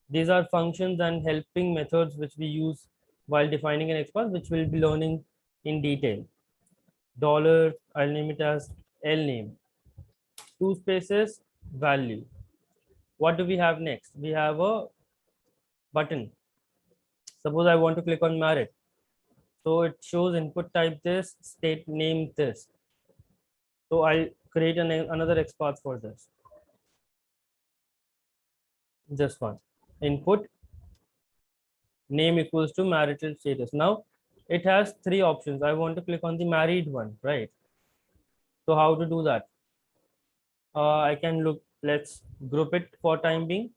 These are functions and helping methods which we use while defining an XPath, which we'll be learning in detail. Dollar, I'll name it as L name. 2 spaces, value. What do we have next? We have a button. Suppose I want to click on Merit. So it shows input type this, state name this. So I'll create another XPath for this. Just one. Input name equals to marital status. Now it has 3 options. I want to click on the married one, right? So how to do that? I can look, let's group it for time being,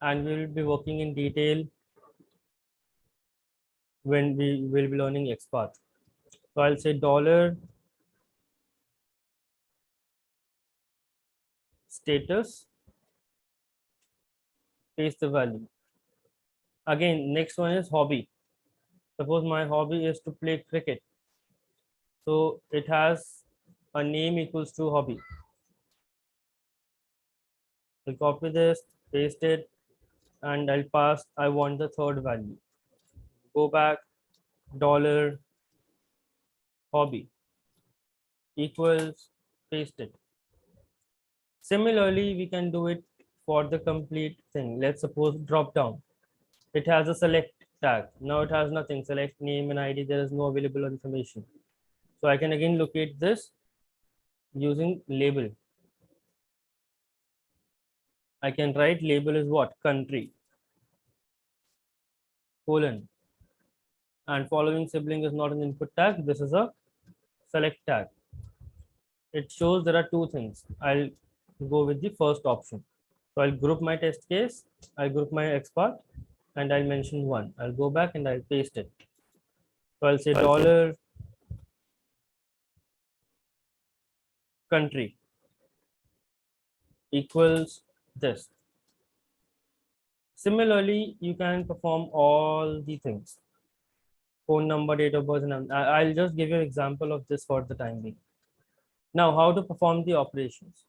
and we will be working in detail when we will be learning XPath. So I'll say dollar status, paste the value. Again, next one is hobby. Suppose my hobby is to play cricket. So it has a name equals to hobby. I'll copy this, paste it, and I'll pass, I want the third value. Go back, dollar hobby equals, paste it. Similarly, we can do it for the complete thing. Let's suppose drop down. It has a select tag. Now it has nothing. Select name and ID. There is no available information. So I can again locate this using label. I can write label is what? Country, colon. And following sibling is not an input tag. This is a select tag. It shows there are 2 things. I'll go with the first option. So I'll group my test case. I'll group my XPath, and I'll mention 1. I'll go back and I'll paste it. So I'll say Okay. dollar country equals this. Similarly, you can perform all the things. Phone number, date of birth, and I'll just give you an example of this for the time being. Now, how to perform the operations?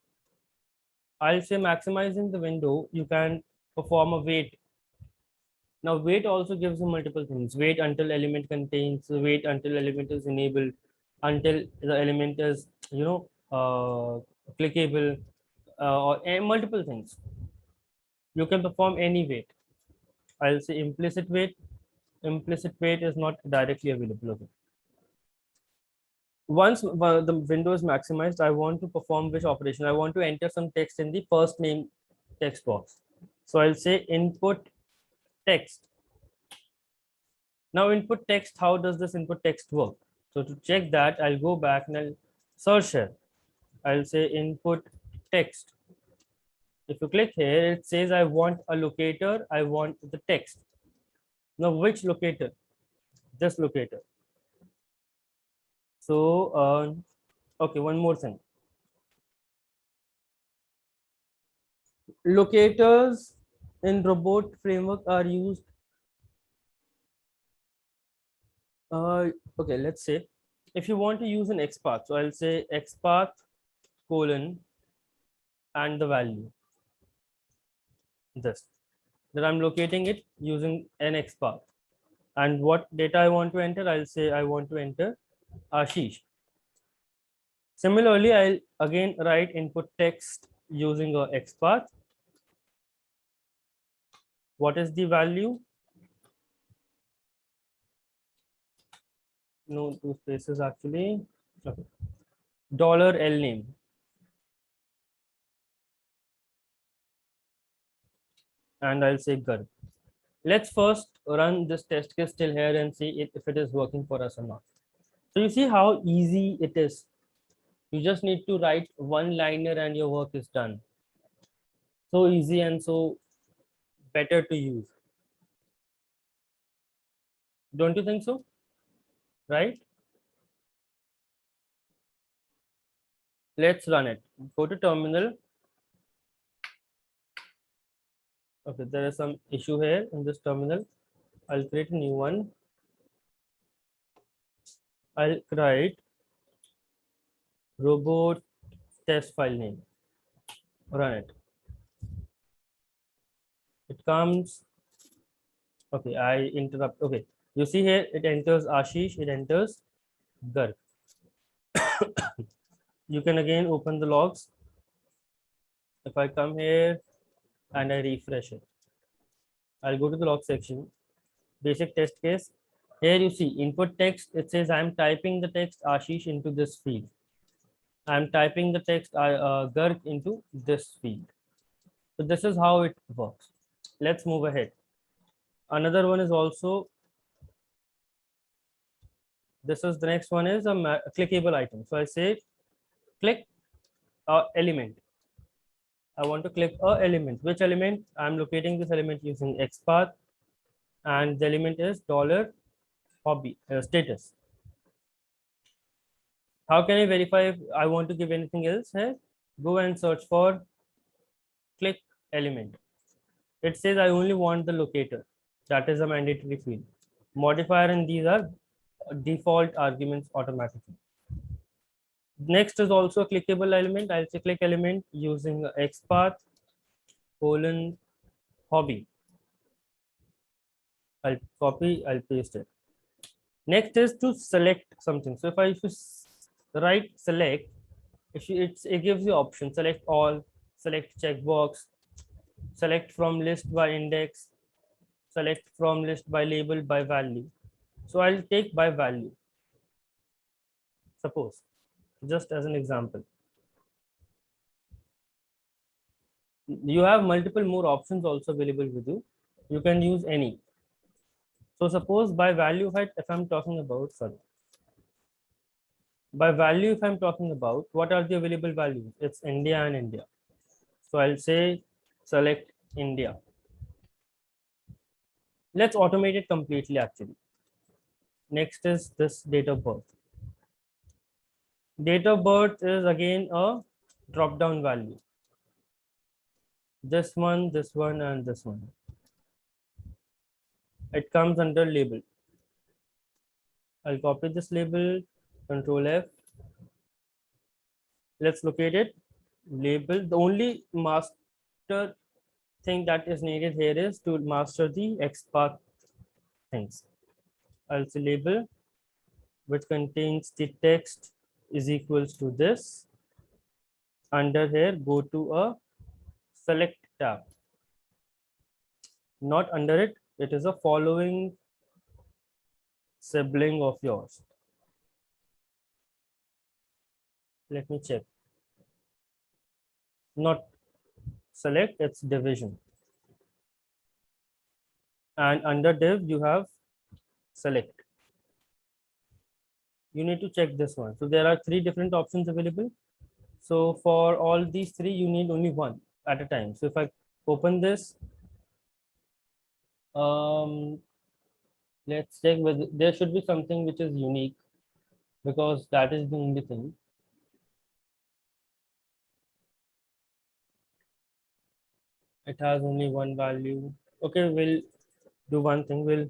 I'll say maximizing the window, you can perform a wait. Now, wait also gives you multiple things. Wait until element contains, wait until element is enabled, until the element is, clickable, or multiple things. You can perform any wait. I'll say implicit wait. Implicit wait is not directly available. Okay. Once the window is maximized, I want to perform which operation? I want to enter some text in the first name text box. So I'll say input text. Now input text, how does this input text work? So to check that, I'll go back and I'll search here. I'll say input text. If you click here, it says I want a locator, I want the text. Now which locator? This locator. So, okay, one more thing. Locators in robot framework are used. Okay, let's say if you want to use an XPath, so I'll say XPath colon and the value. This. Then I'm locating it using an XPath. And what data I want to enter, I'll say I want to enter Ashish. Similarly, I'll again write input text using a XPath. What is the value? No, two spaces actually. Okay. Dollar L name. And I'll say Garg. Let's first run this test case still here and see if it is working for us or not. So you see how easy it is. You just need to write one liner and your work is done. So easy and so better to use. Don't you think so? Right? Let's run it. Go to terminal. Okay, there is some issue here in this terminal. I'll create a new one. I'll write robot test file name. Run it. It comes. Okay, I interrupt. Okay, you see here it enters Ashish, it enters Garg. You can again open the logs. If I come here and I refresh it, I'll go to the log section, basic test case. Here you see input text. It says I'm typing the text Ashish into this field. I'm typing the text Garg into this field. So this is how it works. Let's move ahead. Another one is also, this is the next one is a clickable item. So I say click element. I want to click a element. Which element? I'm locating this element using XPath, and the element is $hobby status. How can I verify if I want to give anything else here? Go and search for click element. It says I only want the locator. That is a mandatory field. Modifier and these are default arguments automatically. Next is also a clickable element. I'll say click element using XPath colon hobby. I'll copy, I'll paste it. Next is to select something. So if I write select, it gives you option, select all, select checkbox, select from list by index, select from list by label by value. So I'll take by value. Suppose, just as an example. You have multiple more options also available with you. You can use any. So suppose by value, if I'm talking about, sorry. By value, if I'm talking about, what are the available values? It's India and India. So I'll say select India. Let's automate it completely actually. Next is this date of birth. Date of birth is again a drop down value. This one, and this one. It comes under label. I'll copy this label, Control F. Let's locate it. Label. The only master thing that is needed here is to master the XPath things. I'll say label, which contains the text is equals to this. Under here, go to a select tab. Not under it, it is a following sibling of yours. Let me check. Not select, it's division. And under div, you have select. You need to check this one. So there are 3 different options available. So for all these 3, you need only one at a time. So if I open this, let's check whether there should be something which is unique, because that is the only thing. It has only one value. Okay, we'll do one thing. We'll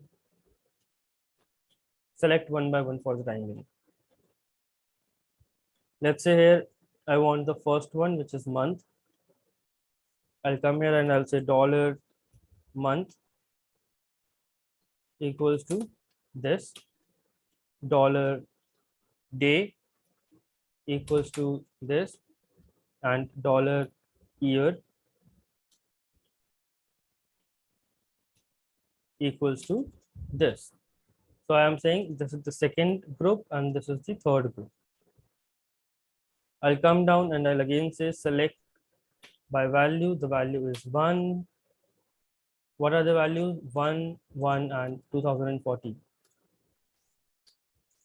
select one by one for the time being. Let's say here I want the first one, which is month. I'll come here and I'll say dollar month equals to this, dollar day equals to this, and dollar year equals to this. So I am saying this is the second group and this is the third group. I'll come down and I'll again say select by value. The value is 1. What are the values? 1, 1, and 2040.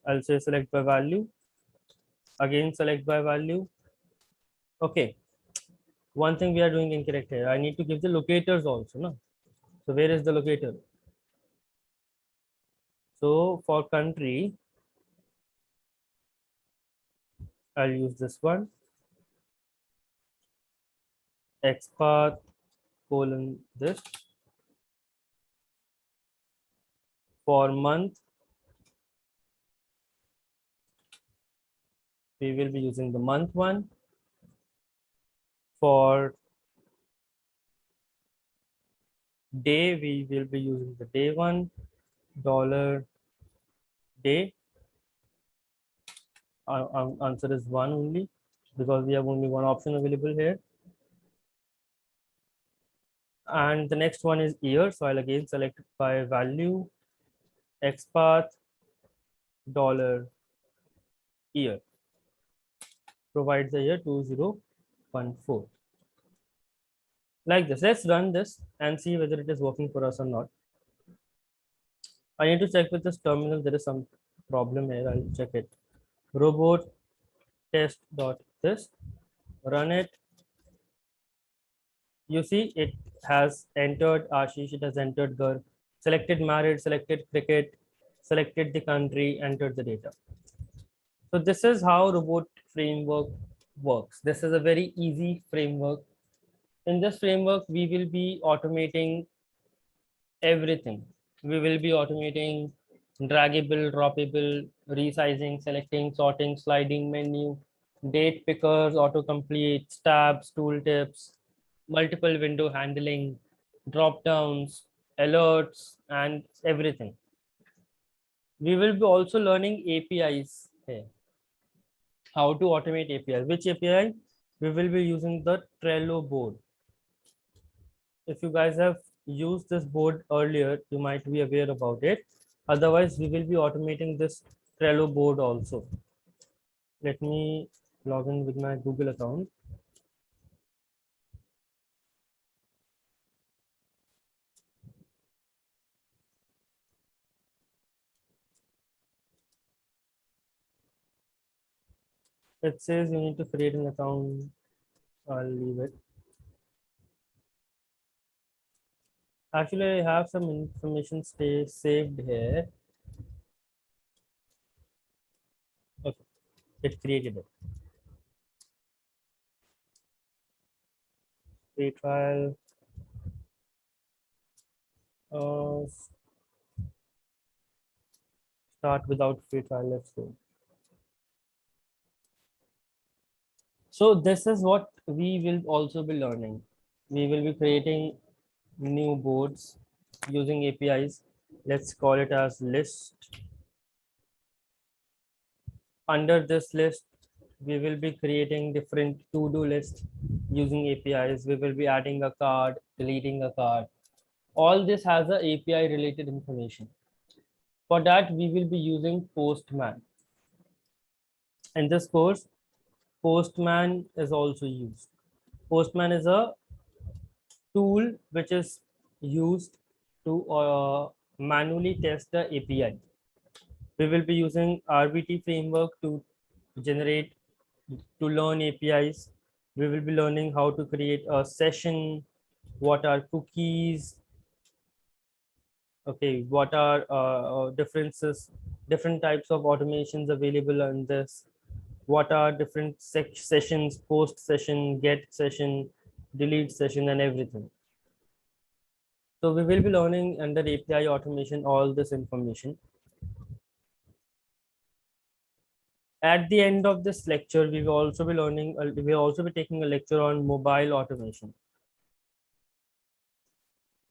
I'll say select by value. Again, select by value. Okay. One thing we are doing incorrect here. I need to give the locators also. No? So where is the locator? So for country, I'll use this one. XPath colon this. For month, we will be using the month one. For day, we will be using the day one, dollar day. Our answer is 1 only, because we have only one option available here. And the next one is year. So I'll again select by value, XPath, dollar year. Provides the year 2014. Like this. Let's run this and see whether it is working for us or not. I need to check with this terminal. There is some problem here. I'll check it. Robot test dot this. Run it. You see it has entered Ashish, it has entered Gar, selected married, selected cricket, selected the country, entered the data. So this is how robot framework works. This is a very easy framework. In this framework, we will be automating everything. We will be automating draggable, droppable, resizing, selecting, sorting, sliding menu, date pickers, autocomplete, tabs, tooltips, multiple window handling, drop downs, alerts, and everything. We will be also learning APIs here. How to automate APIs. Which API? We will be using the Trello board. If you guys have used this board earlier, you might be aware about it. Otherwise, we will be automating this Trello board also. Let me log in with my Google account. It says you need to create an account. I'll leave it. Actually, I have some information saved here. Okay, it created it. Free trial. Start without free trial. Let's go. So this is what we will also be learning. We will be creating new boards using APIs. Let's call it as list. Under this list, we will be creating different to-do lists using APIs. We will be adding a card, deleting a card. All this has a API related information. For that, we will be using Postman. In this course, Postman is also used. Postman is a tool which is used to manually test the API. We will be using RBT framework to generate, to learn APIs. We will be learning how to create a session, what are cookies, okay, what are differences, different types of automations available on this, what are different sessions, post session, get session, delete session, and everything. So we will be learning under API automation all this information. At the end of this lecture, we will also be learning, we will also be taking a lecture on mobile automation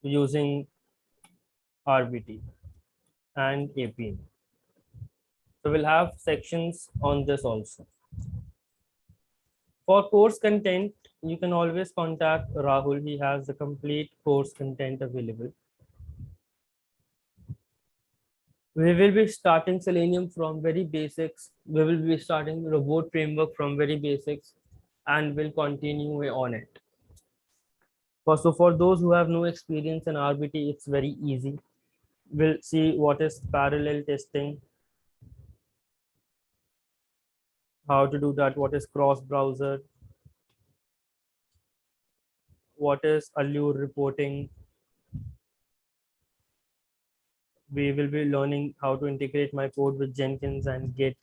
using RBT and API. So we'll have sections on this also. For course content, you can always contact Rahul. He has the complete course content available. We will be starting Selenium from very basics. We will be starting robot framework from very basics and will continue on it. So for those who have no experience in RBT, it's very easy. We'll see what is parallel testing, how to do that, what is cross browser, what is Allure reporting. We will be learning how to integrate my code with Jenkins and Git,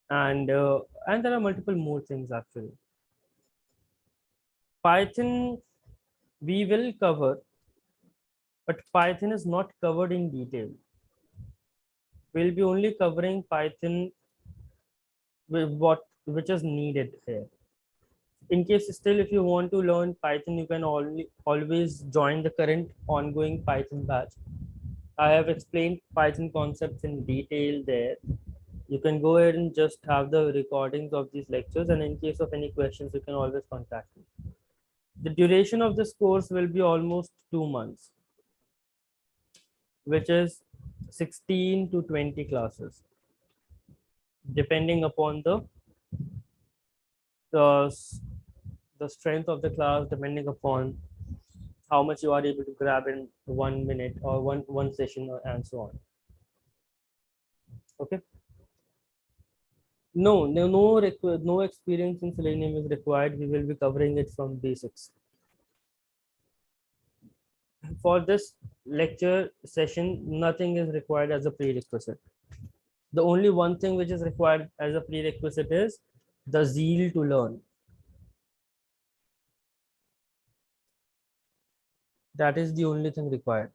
and there are multiple more things actually. Python we will cover, but Python is not covered in detail. We'll be only covering Python with which is needed here. In case still if you want to learn Python, you can always join the current ongoing Python batch. I have explained Python concepts in detail there. You can go ahead and just have the recordings of these lectures, and in case of any questions, you can always contact me. The duration of this course will be almost 2 months, which is 16 to 20 classes, depending upon the strength of the class, depending upon how much you are able to grab in 1 minute or one session, and so on. Okay. No experience in Selenium is required. We will be covering it from basics. For this lecture session, nothing is required as a prerequisite. The only one thing which is required as a prerequisite is the zeal to learn. That is the only thing required.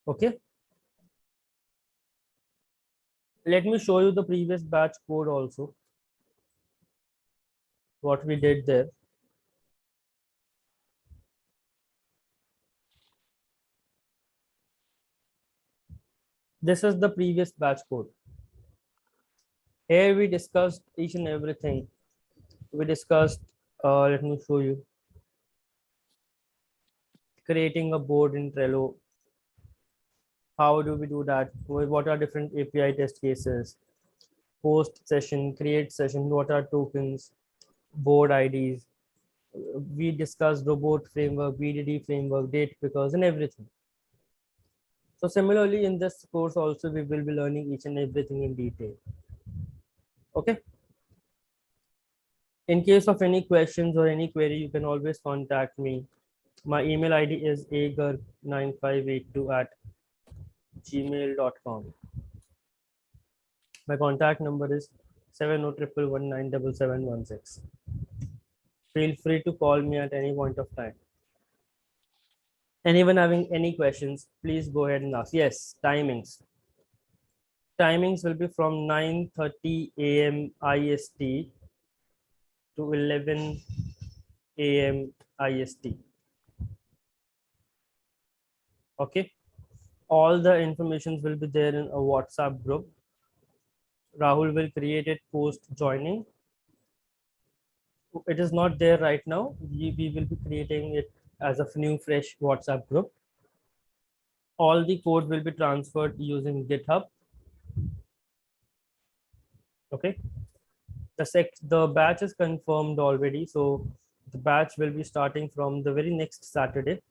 Okay. Let me show you the previous batch code also, what we did there. This is the previous batch code. Here we discussed each and everything. We discussed, let me show you, creating a board in Trello. How do we do that? What are different API test cases? Post session, create session, what are tokens, board IDs. We discussed robot framework, BDD framework, date pickers, and everything. So similarly, in this course also, we will be learning each and everything in detail. Okay. In case of any questions or any query, you can always contact me. My email ID is agar9582@gmail.com. My contact number is 7011197716. Feel free to call me at any point of time. Anyone having any questions, please go ahead and ask. Yes, timings. Timings will be from 9:30 a.m. IST to 11 a.m. IST. Okay. All the informations will be there in a WhatsApp group. Rahul will create it post joining. It is not there right now. We will be creating it as a new fresh WhatsApp group. All the code will be transferred using GitHub. Okay. The batch is confirmed already. So the batch will be starting from the very next Saturday.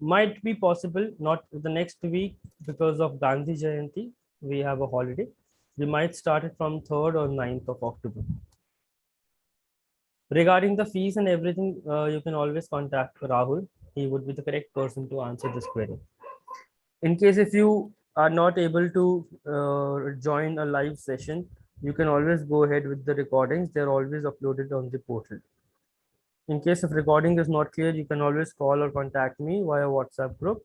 Might be possible, not the next week because of Gandhi Jayanti. We have a holiday. We might start it from 3rd or 9th of October. Regarding the fees and everything, you can always contact Rahul. He would be the correct person to answer this query. In case if you are not able to join a live session, you can always go ahead with the recordings. They're always uploaded on the portal. In case of recording is not clear, you can always call or contact me via WhatsApp group,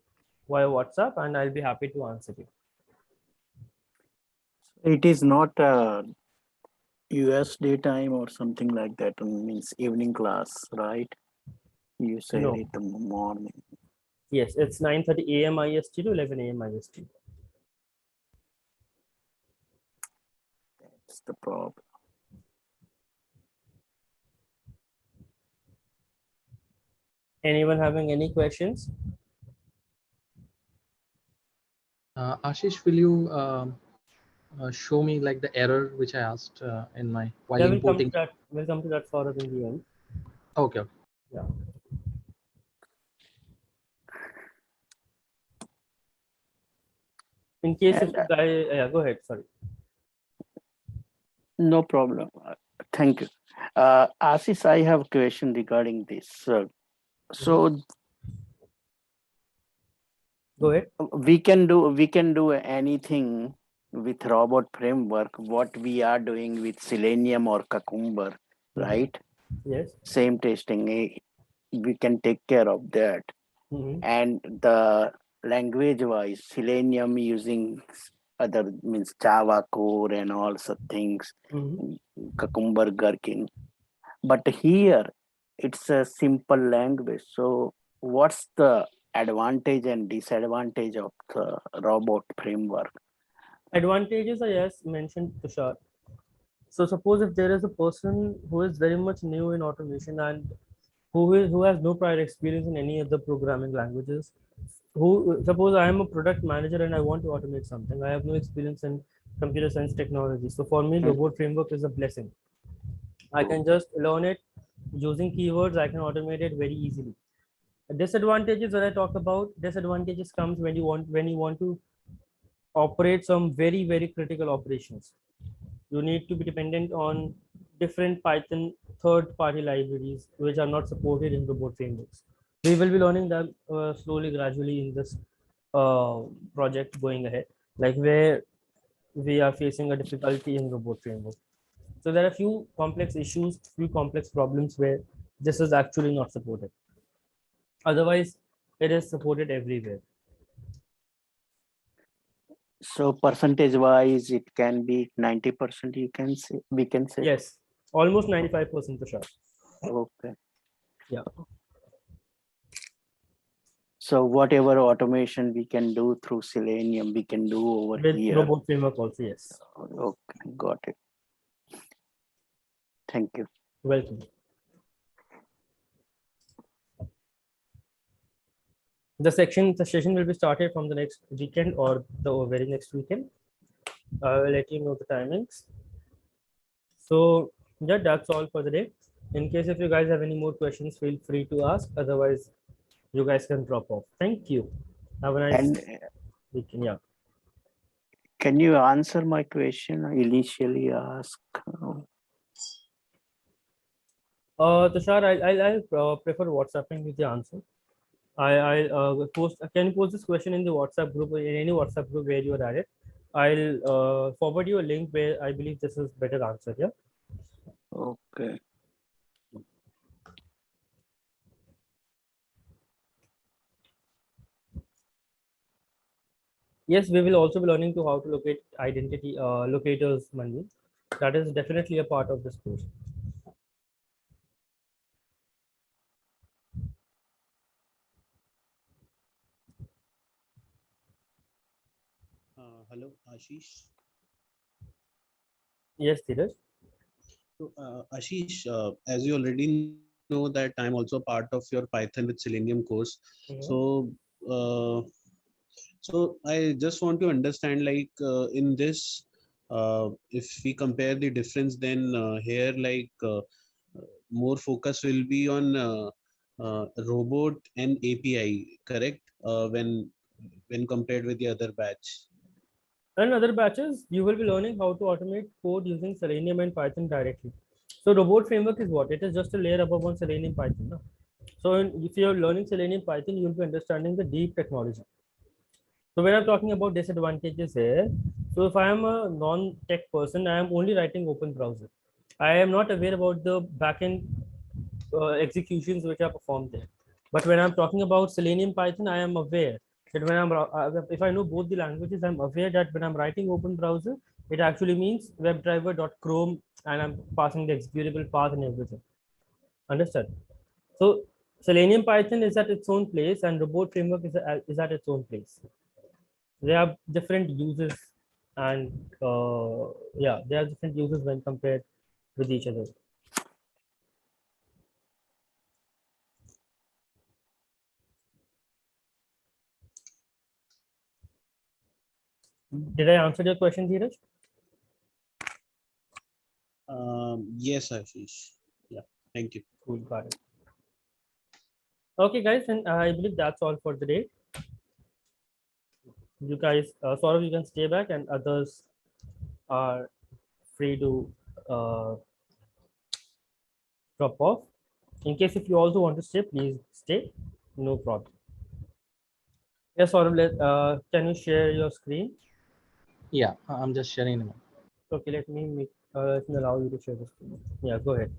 via WhatsApp, and I'll be happy to answer you. It is not US daytime or something like that. Means evening class, right? You said No. it in the morning. Yes, it's 9:30 a.m. IST to 11 a.m. IST. That's the problem. Anyone having any questions? Ashish, will you show me like the error which I asked in my while Yeah, we'll come to importing? that. We'll come to that Saurabh in the end. Okay. Yeah. In case if And, the guy, yeah, go ahead. Sorry. no problem. Thank you. Ashish, I have a question regarding this. So Go ahead. we can do anything with robot framework, what we are doing with Selenium or Cucumber, right? Yes. Same testing. We can take care of that. And the language wise, Selenium using other means Java core and also things, Cucumber Gherkin. But here it's a simple language. So what's the advantage and disadvantage of the robot framework? Advantages are, yes, mentioned, Tushar. So suppose if there is a person who is very much new in automation and who has no prior experience in any other programming languages, who suppose I am a product manager and I want to automate something. I have no experience in computer science technology. So for me, robot framework is a blessing. I can just learn it using keywords. I can automate it very easily. Disadvantages when I talk about disadvantages comes when you want to operate some very critical operations. You need to be dependent on different Python third-party libraries which are not supported in robot frameworks. We will be learning them slowly, gradually in this project going ahead, like where we are facing a difficulty in robot framework. So there are few complex issues, few complex problems where this is actually not supported. Otherwise, it is supported everywhere. So percentage wise, it can be 90%. You can say, we can say. Yes, almost 95% for sure. Okay. Yeah. So whatever automation we can do through Selenium, we can do over With here. robot framework also, yes. Okay, got it. Thank you. Welcome. The session will be started from the next weekend or the very next weekend. I will let you know the timings. So yeah, that's all for the day. In case if you guys have any more questions, feel free to ask. Otherwise, you guys can drop off. Thank you. Have a nice weekend. Yeah. Can you answer my question I initially asked? Tushar, I prefer WhatsApping with the answer. I'll post. Can you post this question in the WhatsApp group, in any WhatsApp group where you are at it? I'll forward you a link where I believe this is better answer. Yeah. Okay. Yes, we will also be learning to how to locate identity locators, Manvi. That is definitely a part of this course. Hello, Ashish. Yes, Dheeraj. So, Ashish, as you already know that I'm also part of your Python with Selenium course. Mhm. So, uh, so I just want to understand, like in this, if we compare the difference, then here, like more focus will be on robot and API, correct? When compared with the other batch. And other batches, you will be learning how to automate code using Selenium and Python directly. So robot framework is what? It is just a layer above on Selenium Python. No? So if you're learning Selenium Python, you'll be understanding the deep technology. So when I'm talking about disadvantages here, so if I am a non-tech person, I am only writing open browser. I am not aware about the backend executions which are performed there. But when I'm talking about Selenium Python, I am aware that if I know both the languages, I'm aware that when I'm writing open browser, it actually means WebDriver.chrome and I'm passing the executable path and everything. Understand? So Selenium Python is at its own place and Robot Framework is at its own place. They have different uses and yeah, they have different uses when compared with each other. Did I answer your question, Dheeraj? Yes, Ashish. Yeah, thank you. Cool, got it. Okay, guys, and I believe that's all for today. You guys, Saurav, you can stay back, and others are free to uh, drop off. In case if you also want to stay, please stay. No problem. Yes, Saurav, can you share your screen? Yeah, I'm just sharing them. Okay, let me allow you to share the screen. Yeah, go ahead.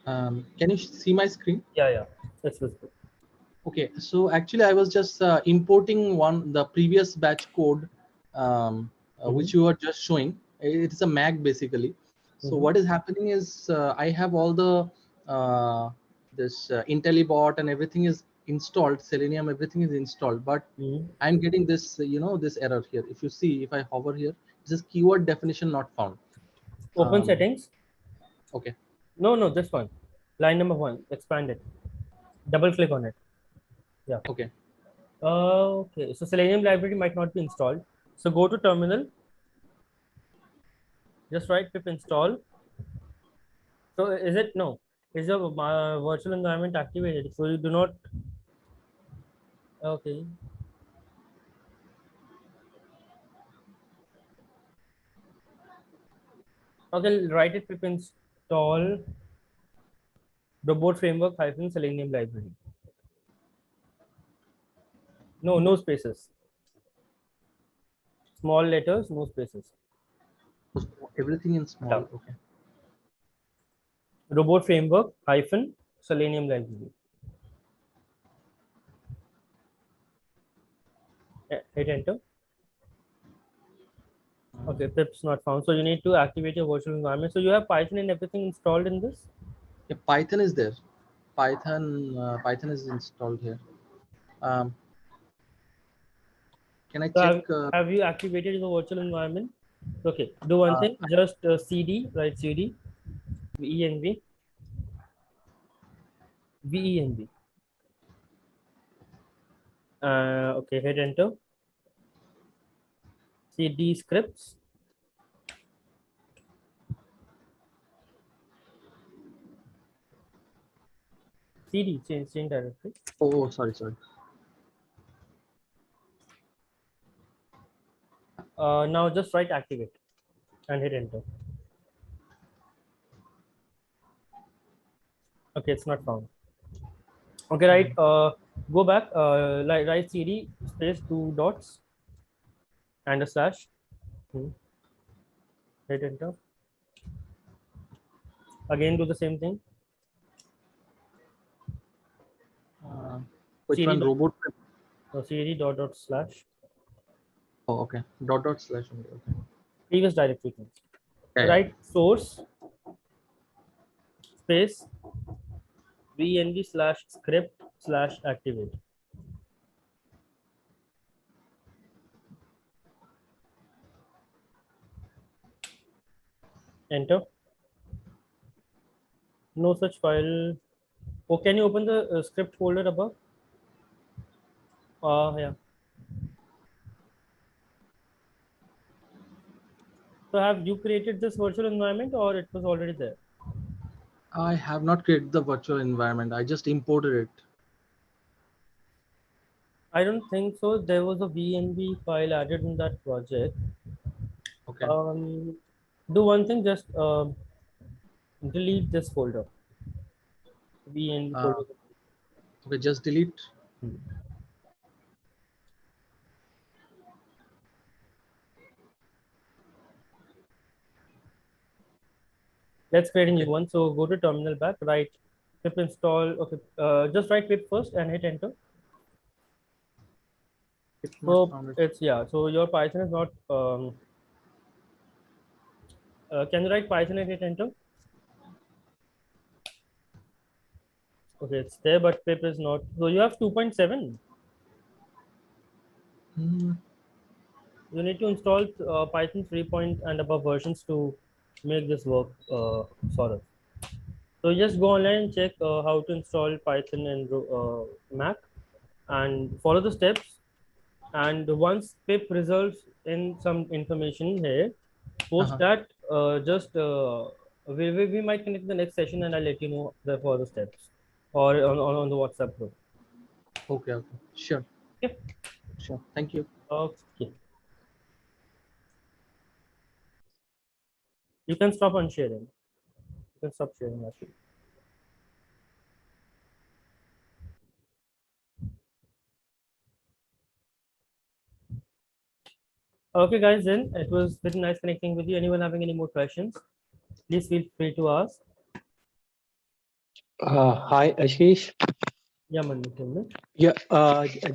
Can you see my screen? Yeah, that's visible. Okay, so actually I was just importing the previous batch code, which you were just showing. It is a mag basically. So what is happening is I have all the this IntelliBot and everything is installed. Selenium, everything is installed, but I'm getting this this error here. If you see, if I hover here, it says keyword definition not found. Open settings. Okay. No, this one. Line number 1. Expand it. Double click on it. Yeah. Okay. Okay. So Selenium library might not be installed. So go to terminal. Just write pip install. So is it no? Is your virtual environment activated? So you do not. Okay. Okay. Write it pip install robot framework hyphen Selenium library. No spaces. Small letters, no spaces. Everything in small. Yeah. Okay. Robot framework hyphen Selenium library. Hit enter. Okay, pip's not found. So you need to activate your virtual environment. So you have Python and everything installed in this? Yeah, Python is there. Python is installed here. Can I So check? have you activated the virtual environment? Okay, do one thing. Just cd, write cd, venv, venv. Okay, hit enter. Cd scripts. Cd, change directory. Oh, sorry. Now just write activate and hit enter. Okay, it's not found. Okay, right. Go back. Write cd space 2 dots and a slash. Hit enter. Again, do the same thing. Which CD one? dot- Robot? cd dot slash Oh, okay. Dot slash only. Okay. previous directory things. Yeah, yeah. Write source space vnv slash script slash activate. Enter. No such file. Oh, can you open the script folder above? Yeah. So have you created this virtual environment or it was already there? I have not created the virtual environment. I just imported it. I don't think so. There was a VNV file added in that project. Okay. Do one thing, just delete this folder. VNV Uh, folder. Okay, just delete. Let's create a new one. So go to terminal back, write pip install. Okay, just write pip first and hit enter. It's So not found it. it's yeah. So your Python is not. Can you write Python and hit enter? Okay, it's there, but pip is not. So you have 2.7. Hmm. You need to install Python 3 and above versions to make this work, sort of. So just go online and check how to install Python and Mac, and follow the steps. And once pip results in some information here, post that. We might connect the next session, and I'll let you know the further steps, or on the WhatsApp group. Okay. Okay. Sure. Okay. Sure. Thank you. Okay. You can stop unsharing. You can stop sharing actually. Okay, guys, then it was very nice connecting with you. Anyone having any more questions, please feel free to ask. Hi, Ashish. Yeah, Manu, tell me. Yeah,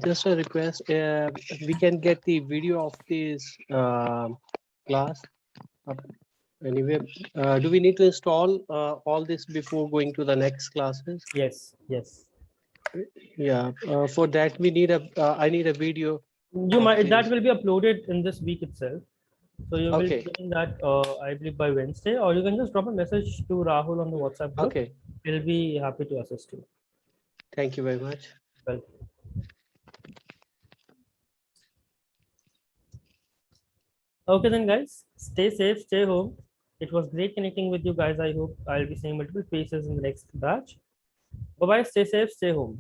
just a request. We can get the video of this class. Anyway, do we need to install all this before going to the next classes? Yes, yes. Yeah. For that, we need I need a video. You might that will be uploaded in this week itself. So you will Okay. be getting that I believe by Wednesday, or you can just drop a message to Rahul on the WhatsApp group. Okay. He'll be happy to assist you. Thank you very much. Well. Okay then, guys. Stay safe, stay home. It was great connecting with you guys. I hope I'll be seeing multiple faces in the next batch. Bye bye. Stay safe, stay home.